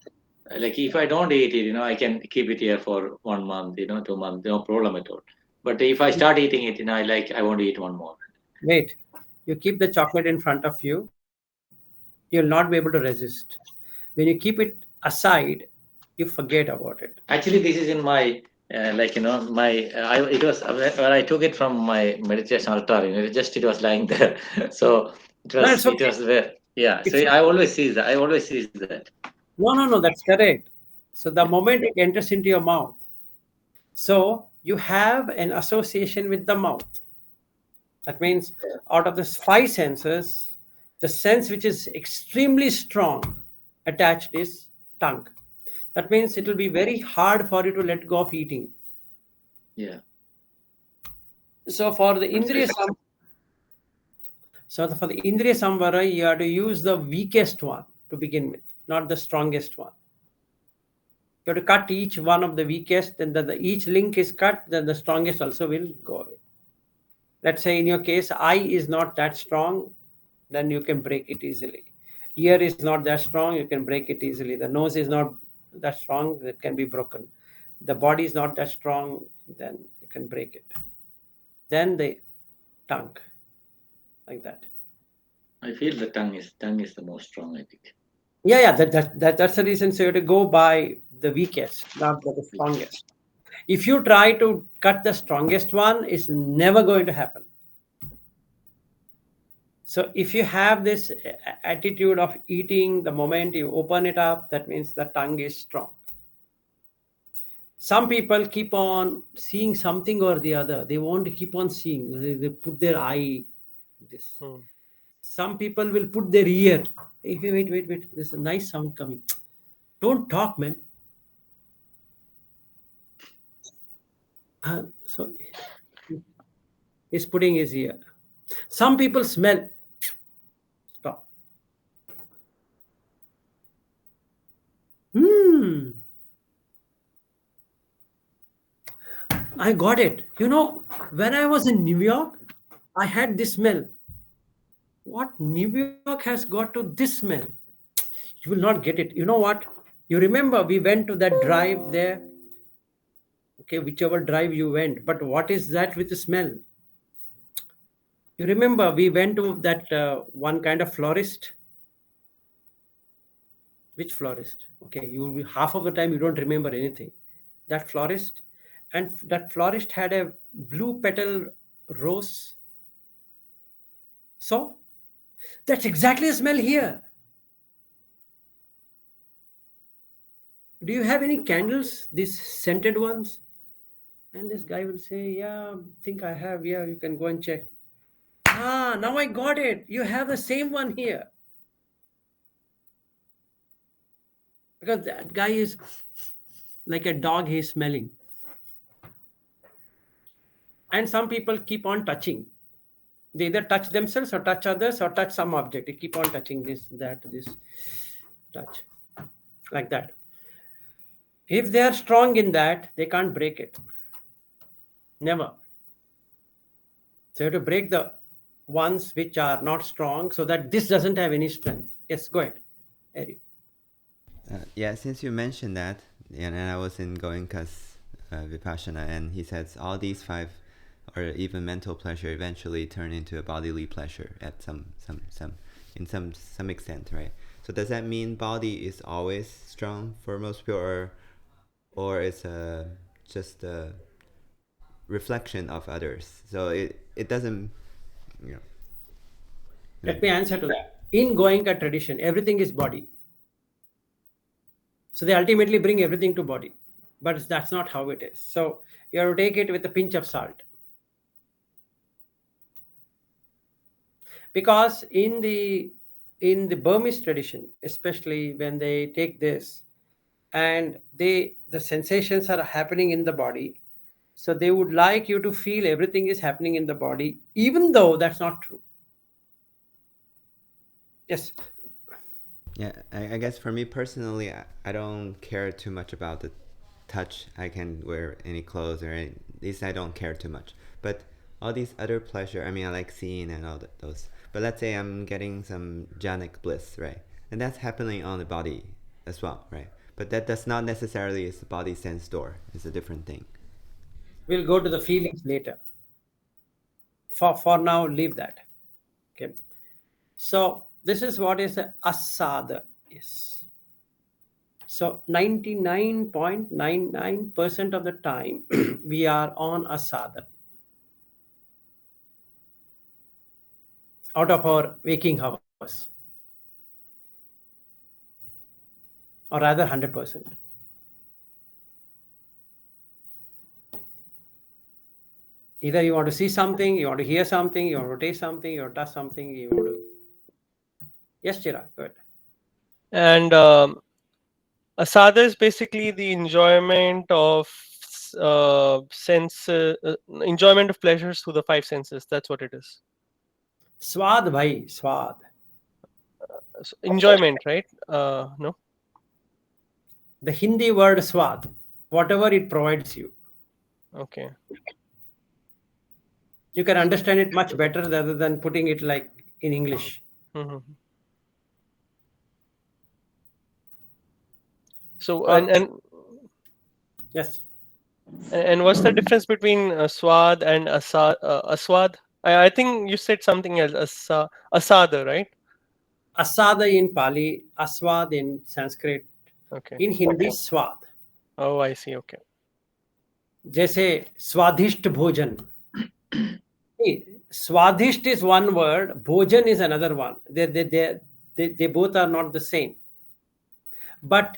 like, if I don't eat it, I can keep it here for 1 month, 2 months, no problem at all. But if I start eating it, I want to eat one more. Wait. You keep the chocolate in front of you, you'll not be able to resist. When you keep it aside, you forget about it. Actually, this is in my it was when I took it from my meditation altar. It was lying there. So it No, was it's it okay. was there. Yeah. So It's okay. I always see that. I always see that. No, no, no, that's correct. So the moment it enters into your mouth, so you have an association with the mouth. That means out of the five senses, the sense which is extremely strong attached is tongue. That means it will be very hard for you to let go of eating. Yeah. So for the That's Indriya right. for the Indriya Samvara, you have to use the weakest one to begin with, not the strongest one. You have to cut each one of the weakest, then each link is cut, then the strongest also will go away. Let's say in your case, I is not that strong, then you can break it easily. Ear is not that strong, you can break it easily. The nose is not that strong, it can be broken. The body is not that strong, then you can break it. Then the tongue, like that. I feel the tongue is the most strong, I think. Yeah, that's the reason. So you have to go by the weakest, not by the strongest. If you try to cut the strongest one, it's never going to happen. So if you have this attitude of eating, the moment you open it up, that means the tongue is strong. Some people keep on seeing something or the other. They want to keep on seeing. They put their eye. This. Hmm. Some people will put their ear. Hey, wait. There's a nice sound coming. Don't talk, man. So he's putting his ear. Some people smell. Stop. Hmm. I got it. When I was in New York, I had this smell. What New York has got to this smell? You will not get it. You know what? You remember we went to that drive there? Okay, whichever drive you went. But what is that with the smell? You remember we went to that one kind of florist? Which florist? Okay, you half of the time you don't remember anything. That florist, and that florist had a blue petal rose. So that's exactly the smell here. Do you have any candles, these scented ones? And this guy will say, yeah, think I have. Yeah, you can go and check. Ah, now I got it. You have the same one here. Because that guy is like a dog, he's smelling. And some people keep on touching. They either touch themselves or touch others or touch some object. They keep on touching this, touch. Like that. If they are strong in that, they can't break it. Never. So you have to break the ones which are not strong so that this doesn't have any strength. Yes, go ahead, Eric. Yeah, since you mentioned that, and I was in Goenka's Vipassana, and he says all these five, or even mental pleasure, eventually turn into a bodily pleasure at some extent, right? So does that mean body is always strong for most people, or it's just a reflection of others? So it doesn't, you know. Let me answer to that. In Goenka tradition, everything is body. So they ultimately bring everything to body. But that's not how it is. So you have to take it with a pinch of salt. Because in the Burmese tradition, especially when they take this and the sensations are happening in the body, so they would like you to feel everything is happening in the body, even though that's not true. Yes. Yeah, I guess for me personally, I don't care too much about the touch. I can wear any clothes or any, at least I don't care too much. But all these other pleasure, I mean, I like seeing and all those. But let's say I'm getting some jhanic bliss, right? And that's happening on the body as well, right? But that does not necessarily is the body sense door. It's a different thing. We'll go to the feelings later. For now, leave that. Okay. So this is what is a asada is. So 99.99% of the time we are on asada out of our waking hours, or rather 100%. Either you want to see something, you want to hear something, you want to taste something, you want to touch something, you want to. Yes, Chira, good. And asada is basically the enjoyment of enjoyment of pleasures through the five senses. That's what it is. Swad bhai, swad. So enjoyment, right? No. The Hindi word swad, whatever it provides you. Okay. You can understand it much better rather than putting it like in English. Mm-hmm. So Or yes, and what's the difference between swad and aswad? I think you said something else. Asada, right? asada in Pali, aswad in Sanskrit, Okay. in Hindi swad. Oh, I see. Okay. जैसे स्वादिष्ट भोजन. See, swadhisht is one word, bhojan is another one. They both are not the same. But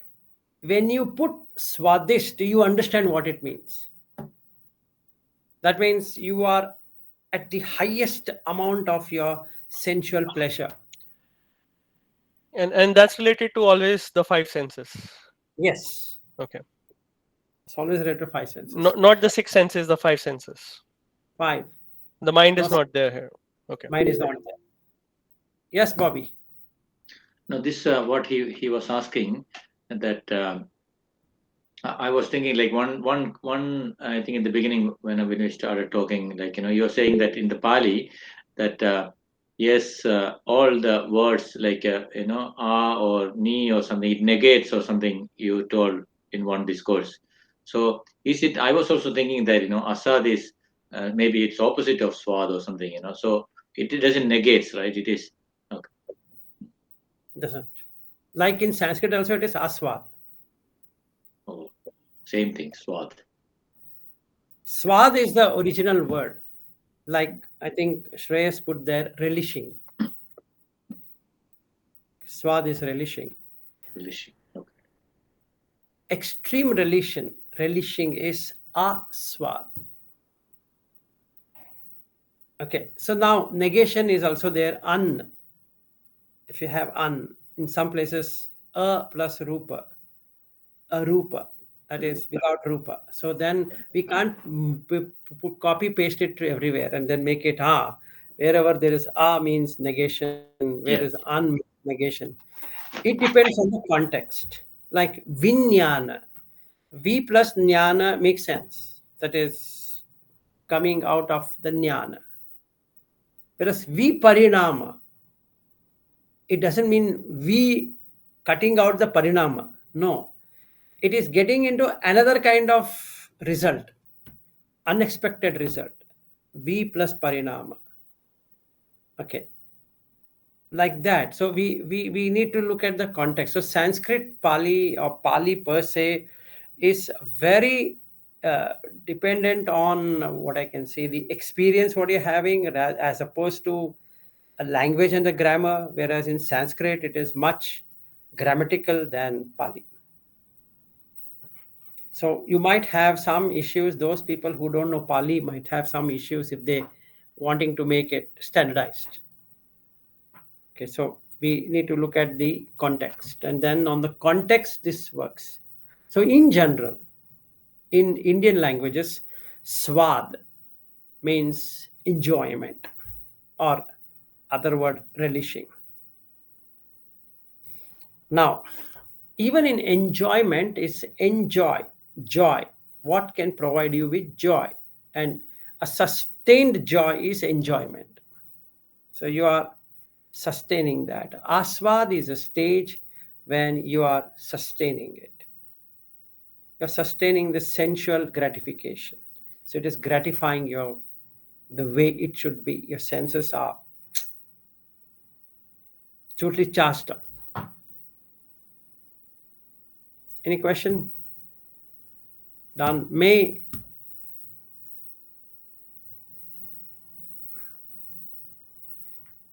when you put swadhisht, you understand what it means. That means you are at the highest amount of your sensual pleasure. And that's related to always the five senses. Yes, Okay. it's always related to five senses. Not the six senses, the five senses. Five. The mind No, is not there here. Okay. mine is not there. Yes, Bobby. Now, this what he was asking that I was thinking like one. I think in the beginning when we started talking, like you're saying that in the Pali, that yes, all the words like ah or ni or something, it negates or something you told in one discourse. So is it? I was also thinking that asad is maybe it's opposite of swad or something. So it doesn't negates, right? It is okay. Doesn't. Like in Sanskrit also it is aswad. Oh, same thing, swad. Swad is the original word. Like I think Shreyas put there, relishing. Swad is relishing. Relishing. Okay. Extreme relishing is aswad. Okay, so now negation is also there, un. If you have un, in some places, a plus rupa, arupa, that is without rupa. So then we can't copy paste it to everywhere and then make it ah. Wherever there is a means negation, where is Yes. un means negation. It depends on the context. Like vinyana, V plus jnana makes sense. That is coming out of the jnana. Whereas viparinama, it doesn't mean we cutting out the parinama. No, it is getting into another kind of result, unexpected result. V plus parinama. Okay, like that. So we need to look at the context. So Sanskrit, Pali, or Pali per se is very uh, dependent on what I can say, the experience what you're having, as opposed to a language and the grammar. Whereas in Sanskrit it is much grammatical than Pali. So you might have some issues. Those people who don't know Pali might have some issues if they wanting to make it standardized. Okay, so we need to look at the context, and then on the context this works. So in general, in Indian languages, swad means enjoyment, or other word relishing. Now, even in enjoyment is enjoy, joy. What can provide you with joy? And a sustained joy is enjoyment. So you are sustaining that. Aswad is a stage when you are sustaining it. You're sustaining the sensual gratification. So it is gratifying your the way it should be. Your senses are totally charged up. Any question? Done. May.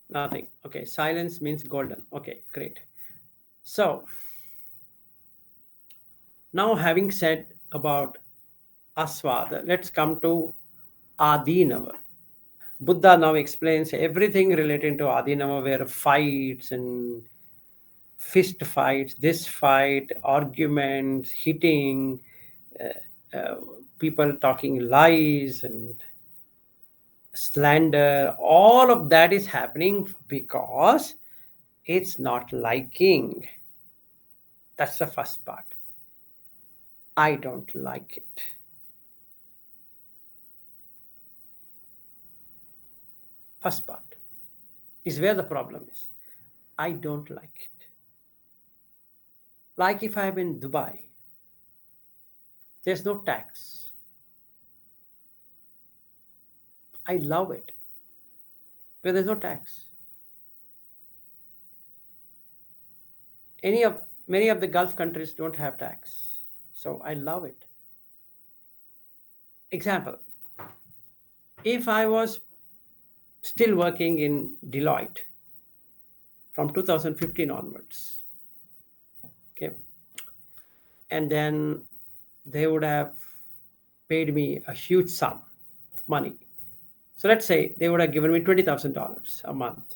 Nothing. Okay. Silence means golden. Okay, great. So now having said about aswad, let's come to adinava. Buddha now explains everything relating to adinava, where fights and fist fights, this fight, arguments, hitting, uh, people talking lies and slander, all of that is happening because it's not liking. That's the first part. I don't like it. First part is where the problem is. I don't like it. Like if I'm in Dubai, there's no tax. I love it, but there's no tax. Any of Many of the Gulf countries don't have tax, so I love it. Example: if I was still working in Deloitte from 2015 onwards, okay, and then they would have paid me a huge sum of money. So let's say they would have given me $20,000 a month.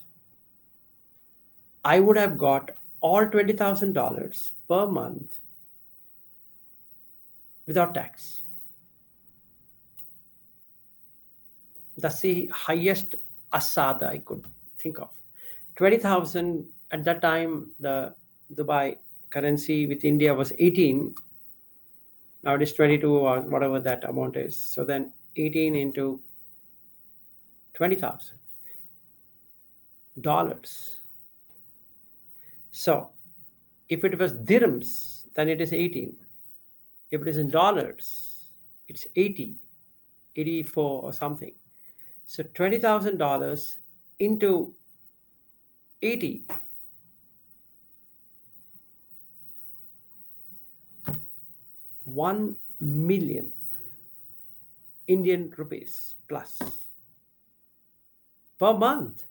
I would have got all $20,000 per month without tax. That's the highest asada I could think of. 20,000 at that time, the Dubai currency with India was 18. Now it is 22 or whatever that amount is. So then 18 into $20,000. So if it was dirhams, then it is 18. If it is in dollars, it's 80, 84 or something. So $20,000 into 80, 1 million Indian rupees plus per month,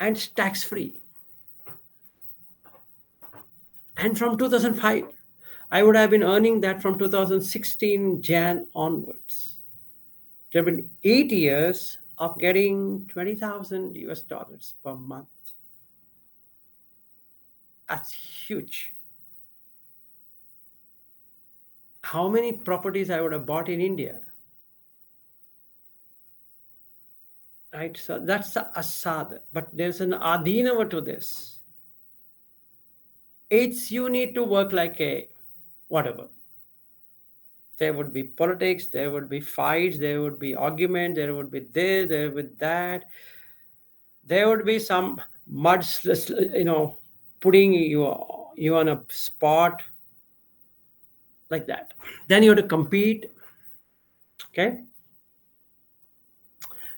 and it's tax free. And from 2005, I would have been earning that from 2016 Jan onwards. There have been 8 years of getting 20,000 US dollars per month. That's huge. How many properties I would have bought in India? Right? So that's the asad. But there's an adhinava to this. It's you need to work like a whatever. There would be politics, there would be fights, there would be argument, there would be this, there would be that. There would be some mud, putting you on a spot like that. Then you have to compete. Okay.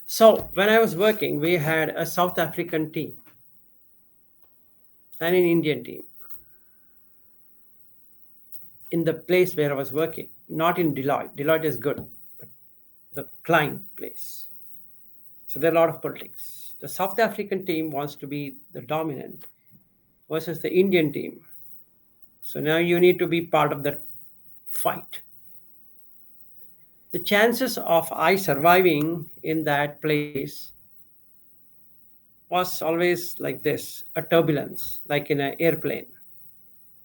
So when I was working, we had a South African team and an Indian team in the place where I was working, not in Deloitte. Deloitte is good, but the client place. So there are a lot of politics. The South African team wants to be the dominant versus the Indian team. So now you need to be part of that fight. The chances of I surviving in that place was always like this, a turbulence, like in an airplane,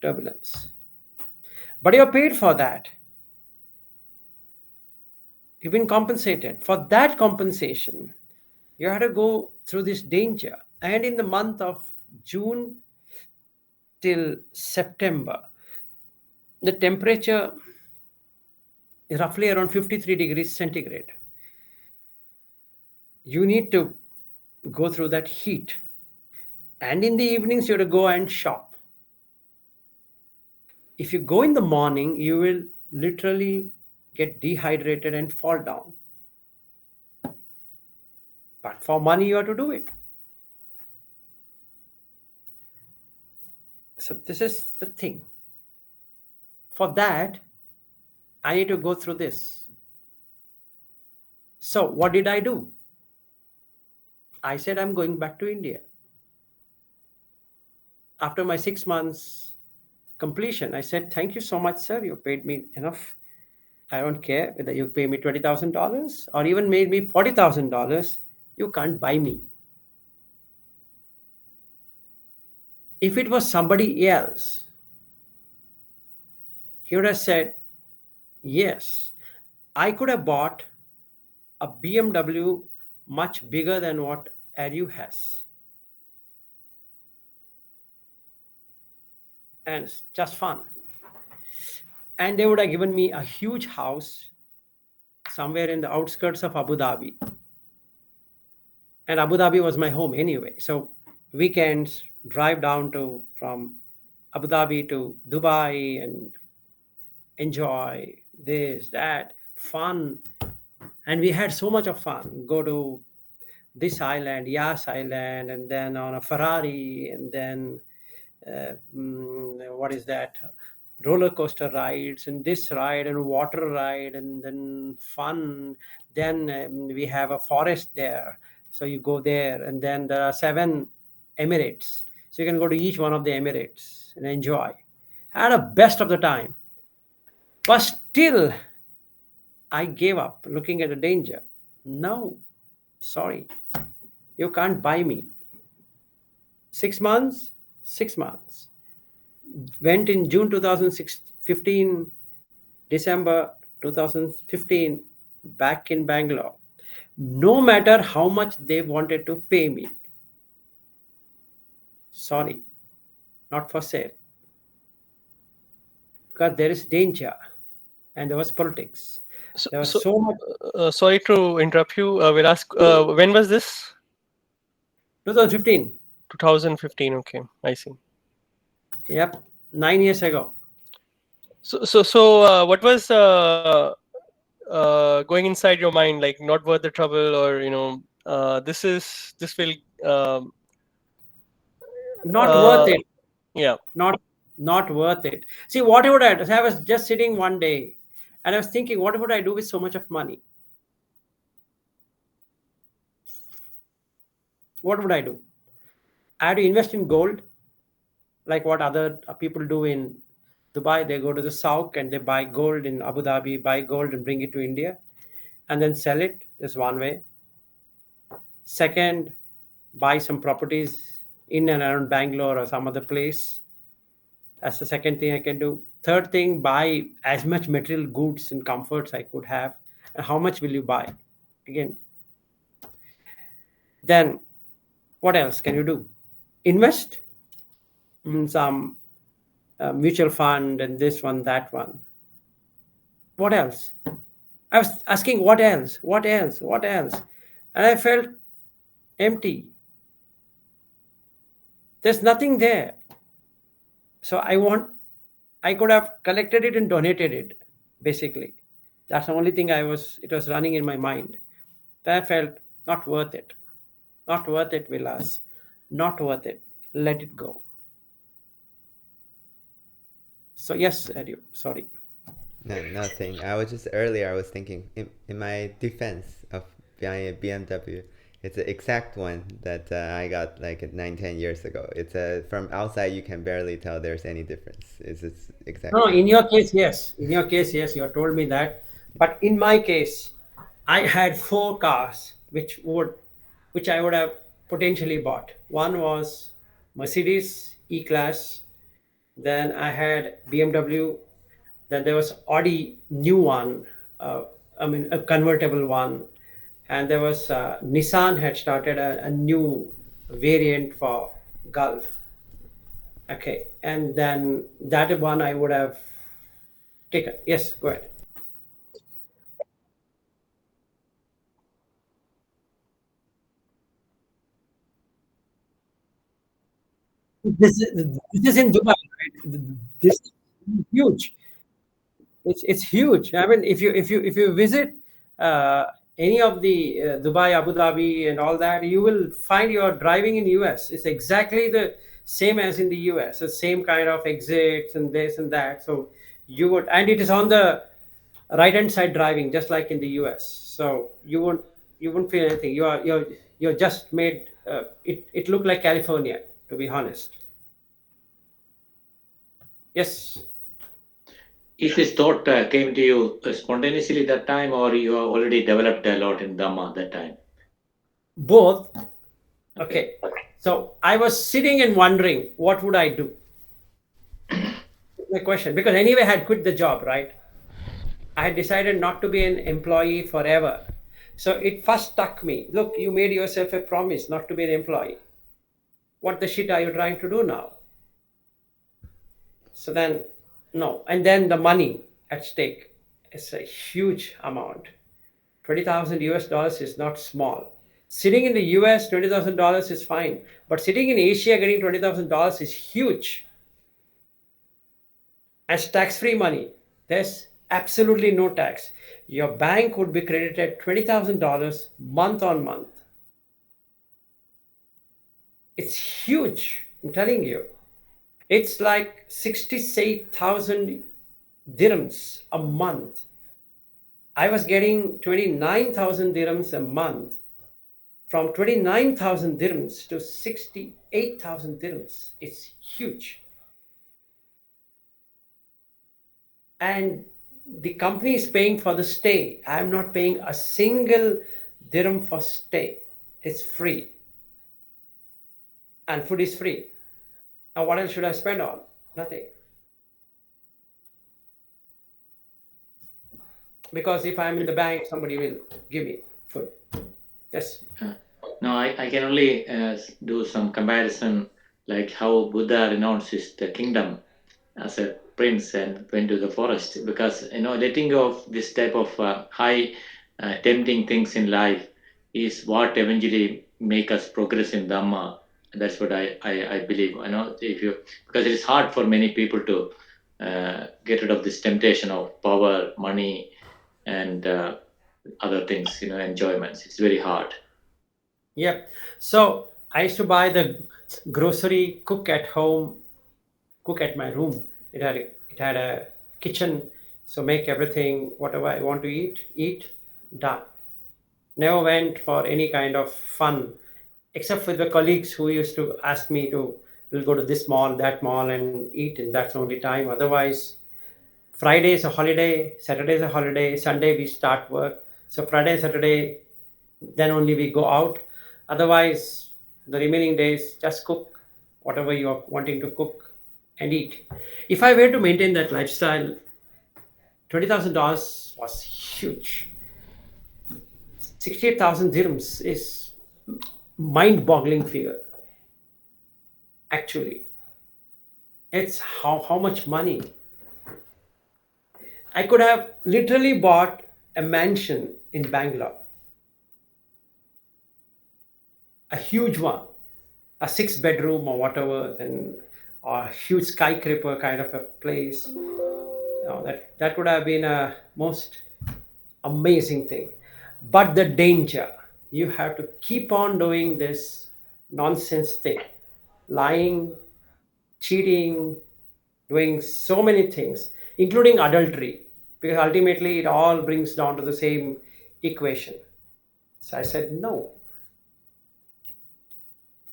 turbulence. But you're paid for that. You've been compensated. For that compensation, you had to go through this danger. And in the month of June till September, the temperature is roughly around 53 degrees centigrade. You need to go through that heat. And in the evenings, you have to go and shop. If you go in the morning, you will literally get dehydrated and fall down. But for money, you have to do it. So this is the thing. For that, I need to go through this. So what did I do? I said, I'm going back to India. After my 6 months completion, I said, thank you so much, sir. You paid me enough. I don't care whether you pay me $20,000 or even made me $40,000. You can't buy me. If it was somebody else, he would have said, yes, I could have bought a BMW much bigger than what Aru has. And it's just fun. And they would have given me a huge house somewhere in the outskirts of Abu Dhabi. And Abu Dhabi was my home anyway. So weekends, drive down to from Abu Dhabi to Dubai and enjoy this, that, fun. And we had so much of fun. Go to this island, Yas Island, and then on a Ferrari, and then what is that? Roller coaster rides, and this ride, and water ride, and then fun. Then we have a forest there, so you go there, and then there are 7 Emirates, so you can go to each one of the Emirates and enjoy. Had a best of the time, but still, I gave up looking at the danger. No, sorry, you can't buy me. 6 months, 6 months. Went in June 2015, December 2015, back in Bangalore. No matter how much they wanted to pay me, sorry, not for sale. Because there is danger and there was politics. So, There was so so much. sorry to interrupt you. We'll ask. When was this? 2015. 2015. Okay, I see. Yep, 9 years ago. So, what was going inside your mind? Like, not worth the trouble, or this will. Not worth Uh, it. yeah. Not worth it. See, what would I do? So I was just sitting one day and I was thinking, what would I do with so much of money? What would I do? I had to invest in gold, like what other people do in Dubai. They go to the souk and they buy gold in Abu Dhabi, buy gold and bring it to India and then sell it. That's one way. Second, buy some properties in and around Bangalore or some other place. That's the second thing I can do. Third thing, buy as much material goods and comforts I could have. And how much will you buy? Again, then what else can you do? Invest in some mutual fund and this one, that one. What else? I was asking, what else? What else? What else? And I felt empty. There's nothing there. So I could have collected it and donated it, basically. That's the only thing it was running in my mind. Then I felt not worth it. Not worth it, Vilas. Not worth it. Let it go. So yes, Edu, sorry. No, nothing. I was just earlier. I was thinking in my defense of buying a BMW. It's the exact one that I got like 9, 10 years ago. It's from outside you can barely tell there's any difference. It's No, exactly. in your case, yes. In your case, yes, you have told me that. But in my case, I had 4 cars which I would have potentially bought. One was Mercedes E-Class, then I had BMW, then there was Audi new one, uh, I mean a convertible one, and there was Nissan had started a new variant for Gulf. Okay, and then that one I would have taken. Yes, go ahead. This is in Dubai, right? This is huge. It's huge. I mean, if you visit uh, any of the Dubai, Abu Dhabi, and all that, you will find you're driving in US. It's exactly the same as in the US. The same kind of exits and this and that. So you would, and it is on the right hand side driving, just like in the US. So you won't feel anything. You're just made it look like California, to be honest. Yes. Is this thought came to you spontaneously that time, or you have already developed a lot in Dhamma that time? Both. Okay. Okay. So I was sitting and wondering, what would I do? My question, because anyway, I had quit the job, right? I had decided not to be an employee forever. So it first struck me, look, you made yourself a promise not to be an employee. What the shit are you trying to do now? So then, no. And then the money at stake is a huge amount. 20,000 US dollars is not small. Sitting in the US, $20,000 is fine, but sitting in Asia getting $20,000 is huge. As tax-free money, there's absolutely no tax. Your bank would be credited $20,000 month on month. It's huge, I'm telling you. It's like 68,000 dirhams a month. I was getting 29,000 dirhams a month. From 29,000 dirhams to 68,000 dirhams. It's huge. And the company is paying for the stay. I'm not paying a single dirham for stay. It's free. And food is free. Now, what else should I spend on? Nothing. Because if I'm in the bank, somebody will give me food. Yes. No, I can only do some comparison, like how Buddha renounces the kingdom as a prince and went to the forest, because letting go of this type of high tempting things in life is what eventually make us progress in Dhamma. That's what I believe. If you, because it is hard for many people to get rid of this temptation of power, money, and other things, enjoyments. It's very hard. Yep. So I used to buy the grocery, cook at home, cook at my room. It had a kitchen, so make everything whatever I want to eat, done. Never went for any kind of fun, except for the colleagues who used to ask me to, we'll go to this mall, that mall, and eat, and that's the only time. Otherwise, Friday is a holiday, Saturday is a holiday, Sunday we start work. So Friday, Saturday, then only we go out. Otherwise, the remaining days, just cook whatever you are wanting to cook and eat. If I were to maintain that lifestyle, $20,000 was huge. 68,000 dirhams is mind-boggling figure. Actually, it's how much money. I could have literally bought a mansion in Bangalore, a huge one, a 6 bedroom or whatever, then a huge skyscraper kind of a place. That would have been a most amazing thing. But the danger, you have to keep on doing this nonsense thing, lying, cheating, doing so many things, including adultery, because ultimately it all brings down to the same equation. So I said, no,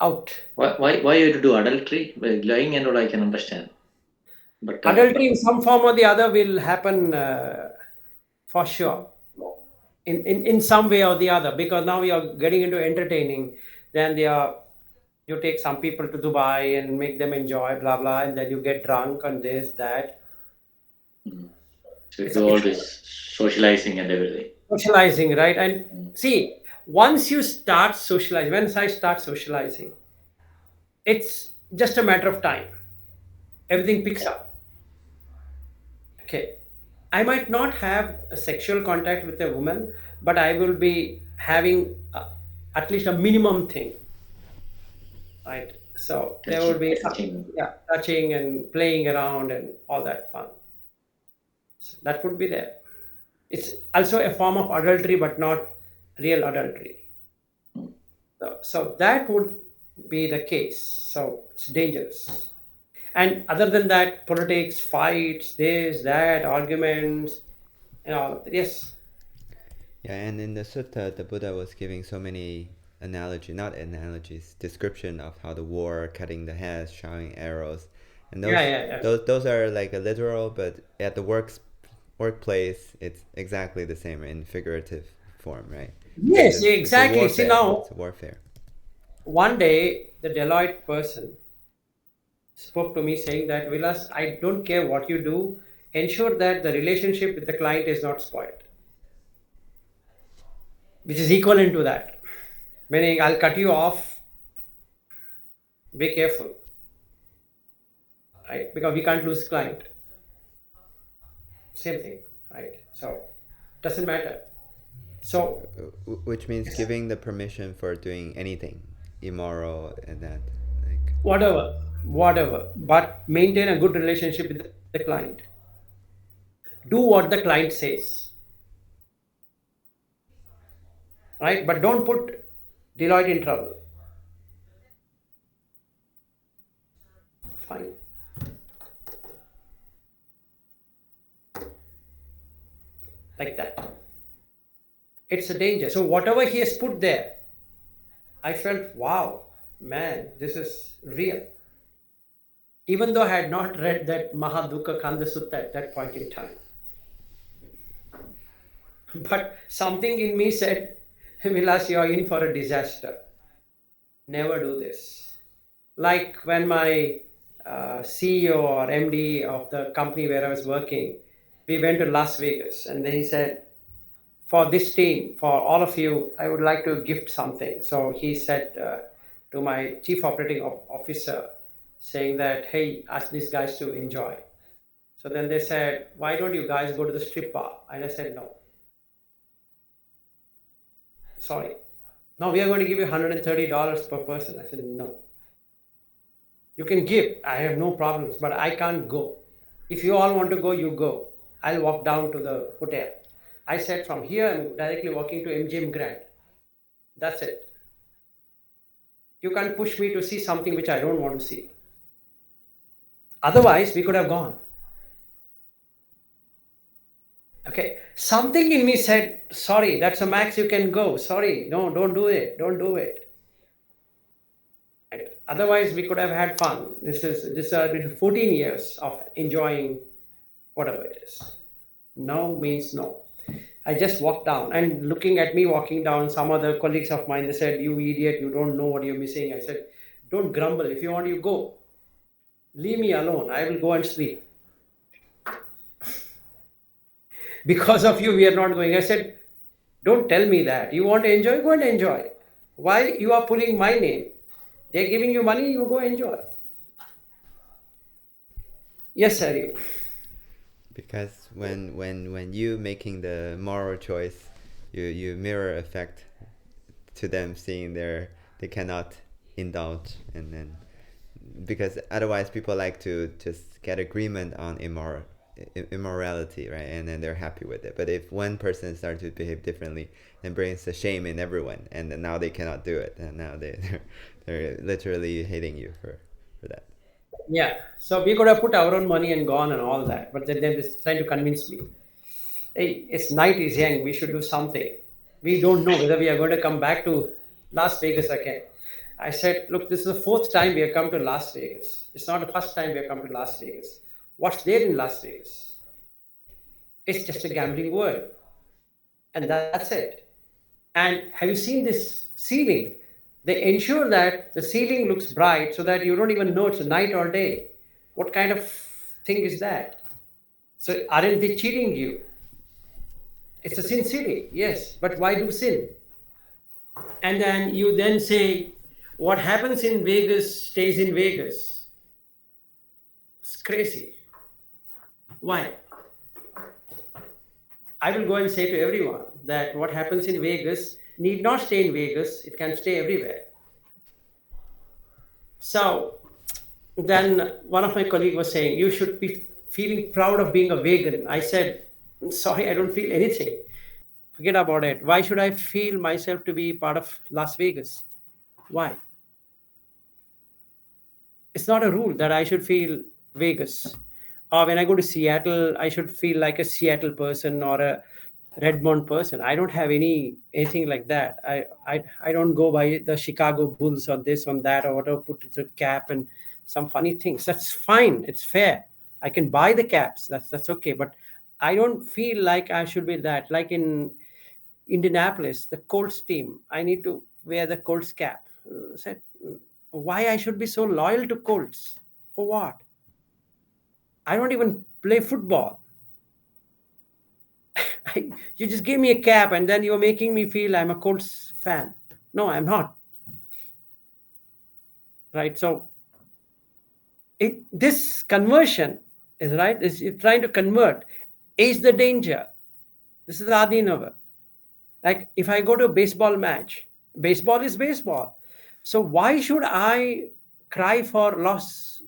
out. Why you have to do adultery? Well, lying and all I can understand, but Adultery in some form or the other will happen for sure, in some way or the other, because now you are getting into entertaining. Then you take some people to Dubai and make them enjoy, blah blah, and then you get drunk on this, that. so you It's, do all it's this socializing and everything. socializing, right? And see, once you start socializing, once I start socializing, it's just a matter of time. Everything picks up. Okay. I might not have a sexual contact with a woman, but I will be having at least a minimum thing, right? So there will be Touching. yeah, touching and playing around and all that fun. So that would be there. It's also a form of adultery, but not real adultery. So that would be the case. So it's dangerous. And other than that, politics, fights, this, that, arguments, and all. Yes, Yeah, and in the sutta, the Buddha was giving so many not analogies, description of how the war, cutting the heads, shooting arrows, and yeah, yeah, yeah. those are like a literal, but at the workplace, it's exactly the same in figurative form, right? Yes, It's a exactly. See warfare. now, It's a warfare. one day the Deloitte person spoke to me saying that, Vilas, I don't care what you do, ensure that the relationship with the client is not spoiled, which is equivalent to that. Meaning, I'll cut you off, be careful, right? Because we can't lose client. Same thing, right? So, doesn't matter. So Which means giving the permission for doing anything immoral and that, like. whatever, but maintain a good relationship with the client. Do what the client says, right? But don't put Deloitte in trouble. Fine, like that. It's a danger. So whatever he has put there, I felt, wow, man, this is real. Even though I had not read that Mahadukka Kanda Sutta at that point in time. But something in me said, Vilas, you are in for a disaster. Never do this. Like when my CEO or MD of the company where I was working, we went to Las Vegas and then he said, for this team, for all of you, I would like to gift something. So he said to my chief operating officer, saying that, hey, ask these guys to enjoy. So then they said, why don't you guys go to the strip bar? And I said, no, sorry. No, we are going to give you $130 per person. I said, no. You can give, I have no problems, but I can't go. If you all want to go, you go. I'll walk down to the hotel. I said, from here, I'm directly walking to MGM Grand. That's it. You can't push me to see something which I don't want to see. Otherwise, we could have gone. Okay, something in me said, sorry, that's a max you can go. Sorry, no, don't do it. Don't do it. Right. Otherwise, we could have had fun. This has been 14 years of enjoying whatever it is. No means no. I just walked down and looking at me walking down, some other colleagues of mine, they said, you idiot, you don't know what you're missing. I said, don't grumble. If you want, you go. Leave me alone. I will go and sleep. Because of you, we are not going. I said, don't tell me that. You want to enjoy? Go and enjoy. Why you are pulling my name? They're giving you money, you go enjoy. Yes, sir. Because when you making the moral choice, you mirror effect to them seeing they cannot indulge, and then because otherwise people like to just get agreement on immorality, right? And then they're happy with it. But if one person starts to behave differently, then brings the shame in everyone, and then now they cannot do it, and now they're literally hating you for that. Yeah. So we could have put our own money and gone and all that, but then they're trying to convince me. Hey, it's night is young. We should do something. We don't know whether we are going to come back to Las Vegas again. I said, look, this is the fourth time we have come to Las Vegas. It's not the first time we have come to Las Vegas. What's there in Las Vegas? It's just a gambling world. And that's it. And have you seen this ceiling? They ensure that the ceiling looks bright so that you don't even know it's night or day. What kind of thing is that? So aren't they cheating you? It's a sin city, yes, but why do sin? And then you then say, what happens in Vegas stays in Vegas. It's crazy. Why? I will go and say to everyone that what happens in Vegas need not stay in Vegas, it can stay everywhere. So then one of my colleagues was saying, you should be feeling proud of being a vegan. I said, sorry, I don't feel anything. Forget about it. Why should I feel myself to be part of Las Vegas? Why? It's not a rule that I should feel Vegas. Or when I go to Seattle, I should feel like a Seattle person or a Redmond person. I don't have anything like that. I don't go by the Chicago Bulls or this on that or whatever, put the cap and some funny things. That's fine. It's fair. I can buy the caps. That's okay. But I don't feel like I should be that. Like in Indianapolis, the Colts team, I need to wear the Colts cap. Said, why I should be so loyal to Colts? For what? I don't even play football. You just gave me a cap and then you're making me feel I'm a Colts fan. No, I'm not. Right? So this conversion is right. Is trying to convert is the danger. This is the Adinava. Like if I go to a baseball match, baseball is baseball. So why should I cry for Las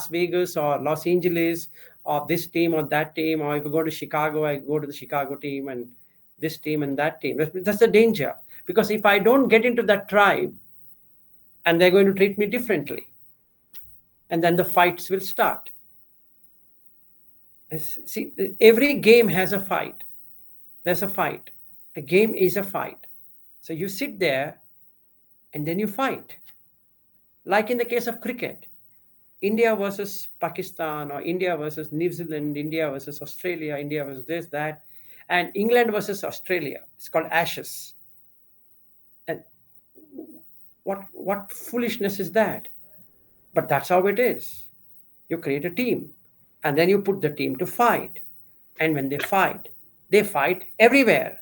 Vegas or Los Angeles or this team or that team? Or if I go to Chicago, I go to the Chicago team and this team and that team. That's the danger. Because if I don't get into that tribe, and they're going to treat me differently, and then the fights will start. See, every game has a fight. There's a fight. A game is a fight. So you sit there and then you fight. Like in the case of cricket, India versus Pakistan, or India versus New Zealand, India versus Australia, India versus this, that, and England versus Australia. It's called Ashes. And what foolishness is that? But that's how it is. You create a team, and then you put the team to fight. And when they fight everywhere,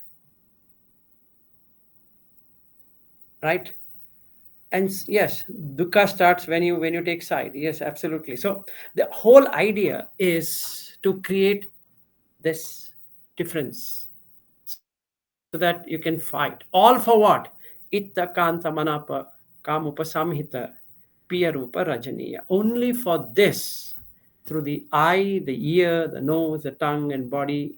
right? And yes, dukkha starts when you take side. Yes, absolutely. So the whole idea is to create this difference so that you can fight. All for what? Itta kanta manapa kamupasamhita piyarupa rajaniya. Only for this, through the eye, the ear, the nose, the tongue, and body,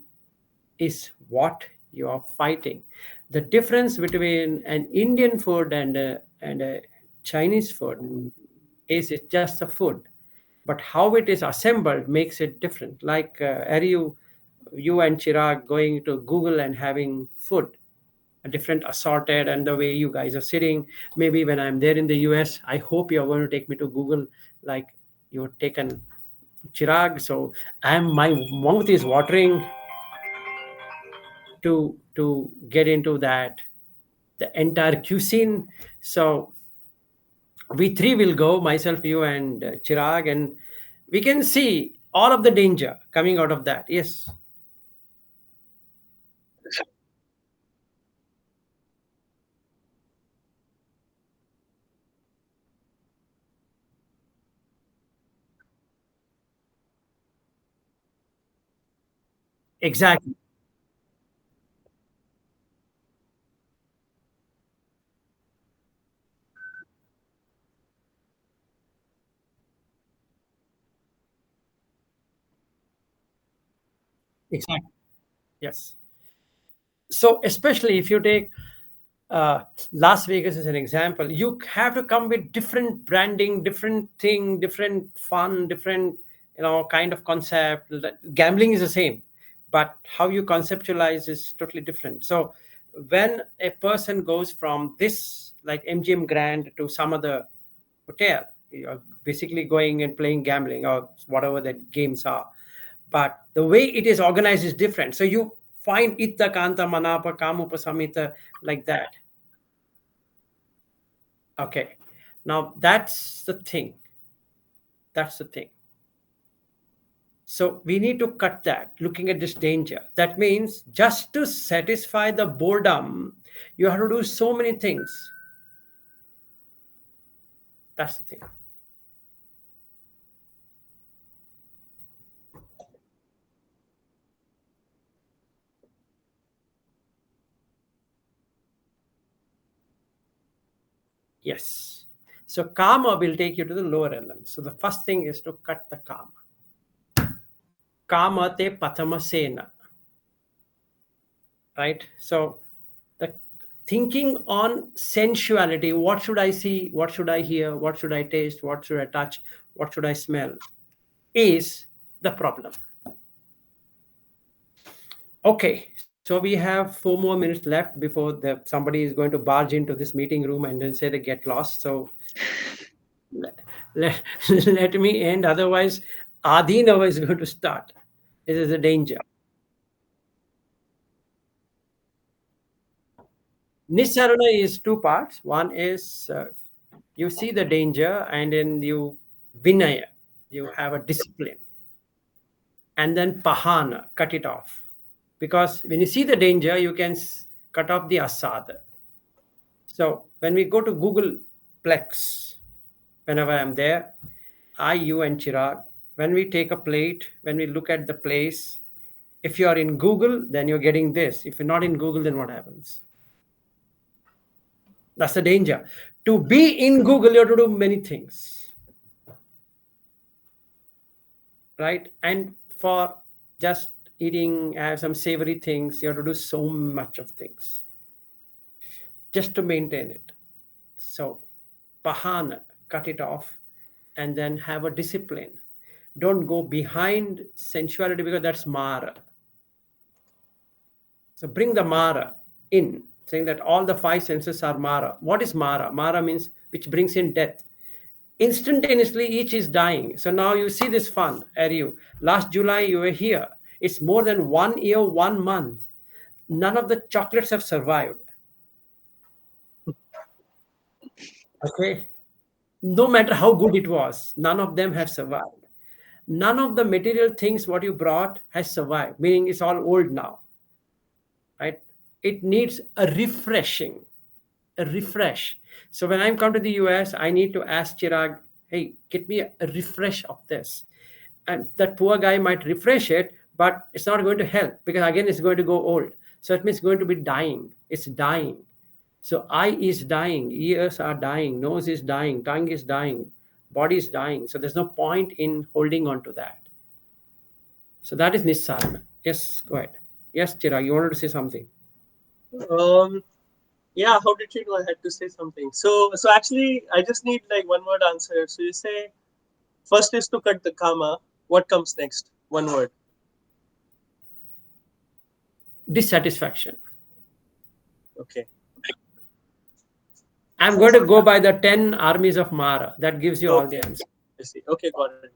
is what you are fighting. The difference between an Indian food and a Chinese food is it's just a food, but how it is assembled makes it different. Like, are you and Chirag going to Google and having food, a different assorted, and the way you guys are sitting? Maybe when I'm there in the US, I hope you're going to take me to Google, like you've taken Chirag. So my mouth is watering to get into that, the entire cuisine. So we three will go, myself, you, and Chirag, and we can see all of the danger coming out of that. Yes, exactly, exactly. Yes. So especially if you take uh, Las Vegas as an example, you have to come with different branding, different thing, different fun, different kind of concept. Gambling is the same, but how you conceptualize is totally different. So when a person goes from this, like MGM Grand, to some other hotel, you're basically going and playing gambling or whatever that games are, but the way it is organized is different. So you find itta kanta manapa kamupa samita, like that. Okay. Now that's the thing. That's the thing. So we need to cut that, looking at this danger. That means just to satisfy the boredom, you have to do so many things. That's the thing. Yes. So karma will take you to the lower elements. So the first thing is to cut the karma. Kama te patama sena. Right? So the thinking on sensuality, what should I see, what should I hear, what should I taste, what should I touch, what should I smell, is the problem. Okay, so we have 4 more minutes left before somebody is going to barge into this meeting room and then say they get lost. So let, let, let me end, otherwise Adinava is going to start. This is a danger. Nisarana is two parts. One is you see the danger and then you vinaya, you have a discipline. And then pahana, cut it off. Because when you see the danger, you can cut off the asada. So when we go to Google Plex, whenever I'm there, I, you, and Chirag, when we take a plate, when we look at the place, If you are in Google, then you're getting this. If you're not in Google, then what happens? That's the danger. To be in Google, you have to do many things, right? And for just eating, have some savory things, you have to do so much of things just to maintain it. So, pahana, cut it off, and then have a discipline. Don't go behind sensuality because that's Mara. So bring the Mara in, saying that all the five senses are Mara. What is Mara? Mara means which brings in death. Instantaneously, each is dying. So now you see this fun, Ariu. Last July, you were here. It's more than 1 year, 1 month. None of the chocolates have survived. Okay. No matter how good it was, none of them have survived. None of the material things what you brought has survived, meaning it's all old now, right? It needs a refreshing, a refresh. So when I come to the US, I need to ask Chirag, hey, get me a refresh of this. And that poor guy might refresh it, but it's not going to help because again, it's going to go old. So it means it's going to be dying. It's dying. So eye is dying, ears are dying, nose is dying, tongue is dying, body is dying. So there's no point in holding on to that. So that is Nissarana. Yes, go ahead. Yes, Chirag, you wanted to say something. Yeah, how did you know I had to say something? So actually, I just need like one word answer. So you say first is to cut the kama. What comes next? One word. Dissatisfaction. Okay. I'm going to go by the 10 armies of Mara. That gives you all the Okay. answers. I see. Okay, got it.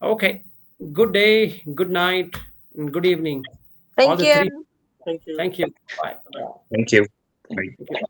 Okay. Good day, good night, and good evening. All Thank the you. three. Thank you. Thank you. Bye. Thank you. Thank Bye. you. Thank you.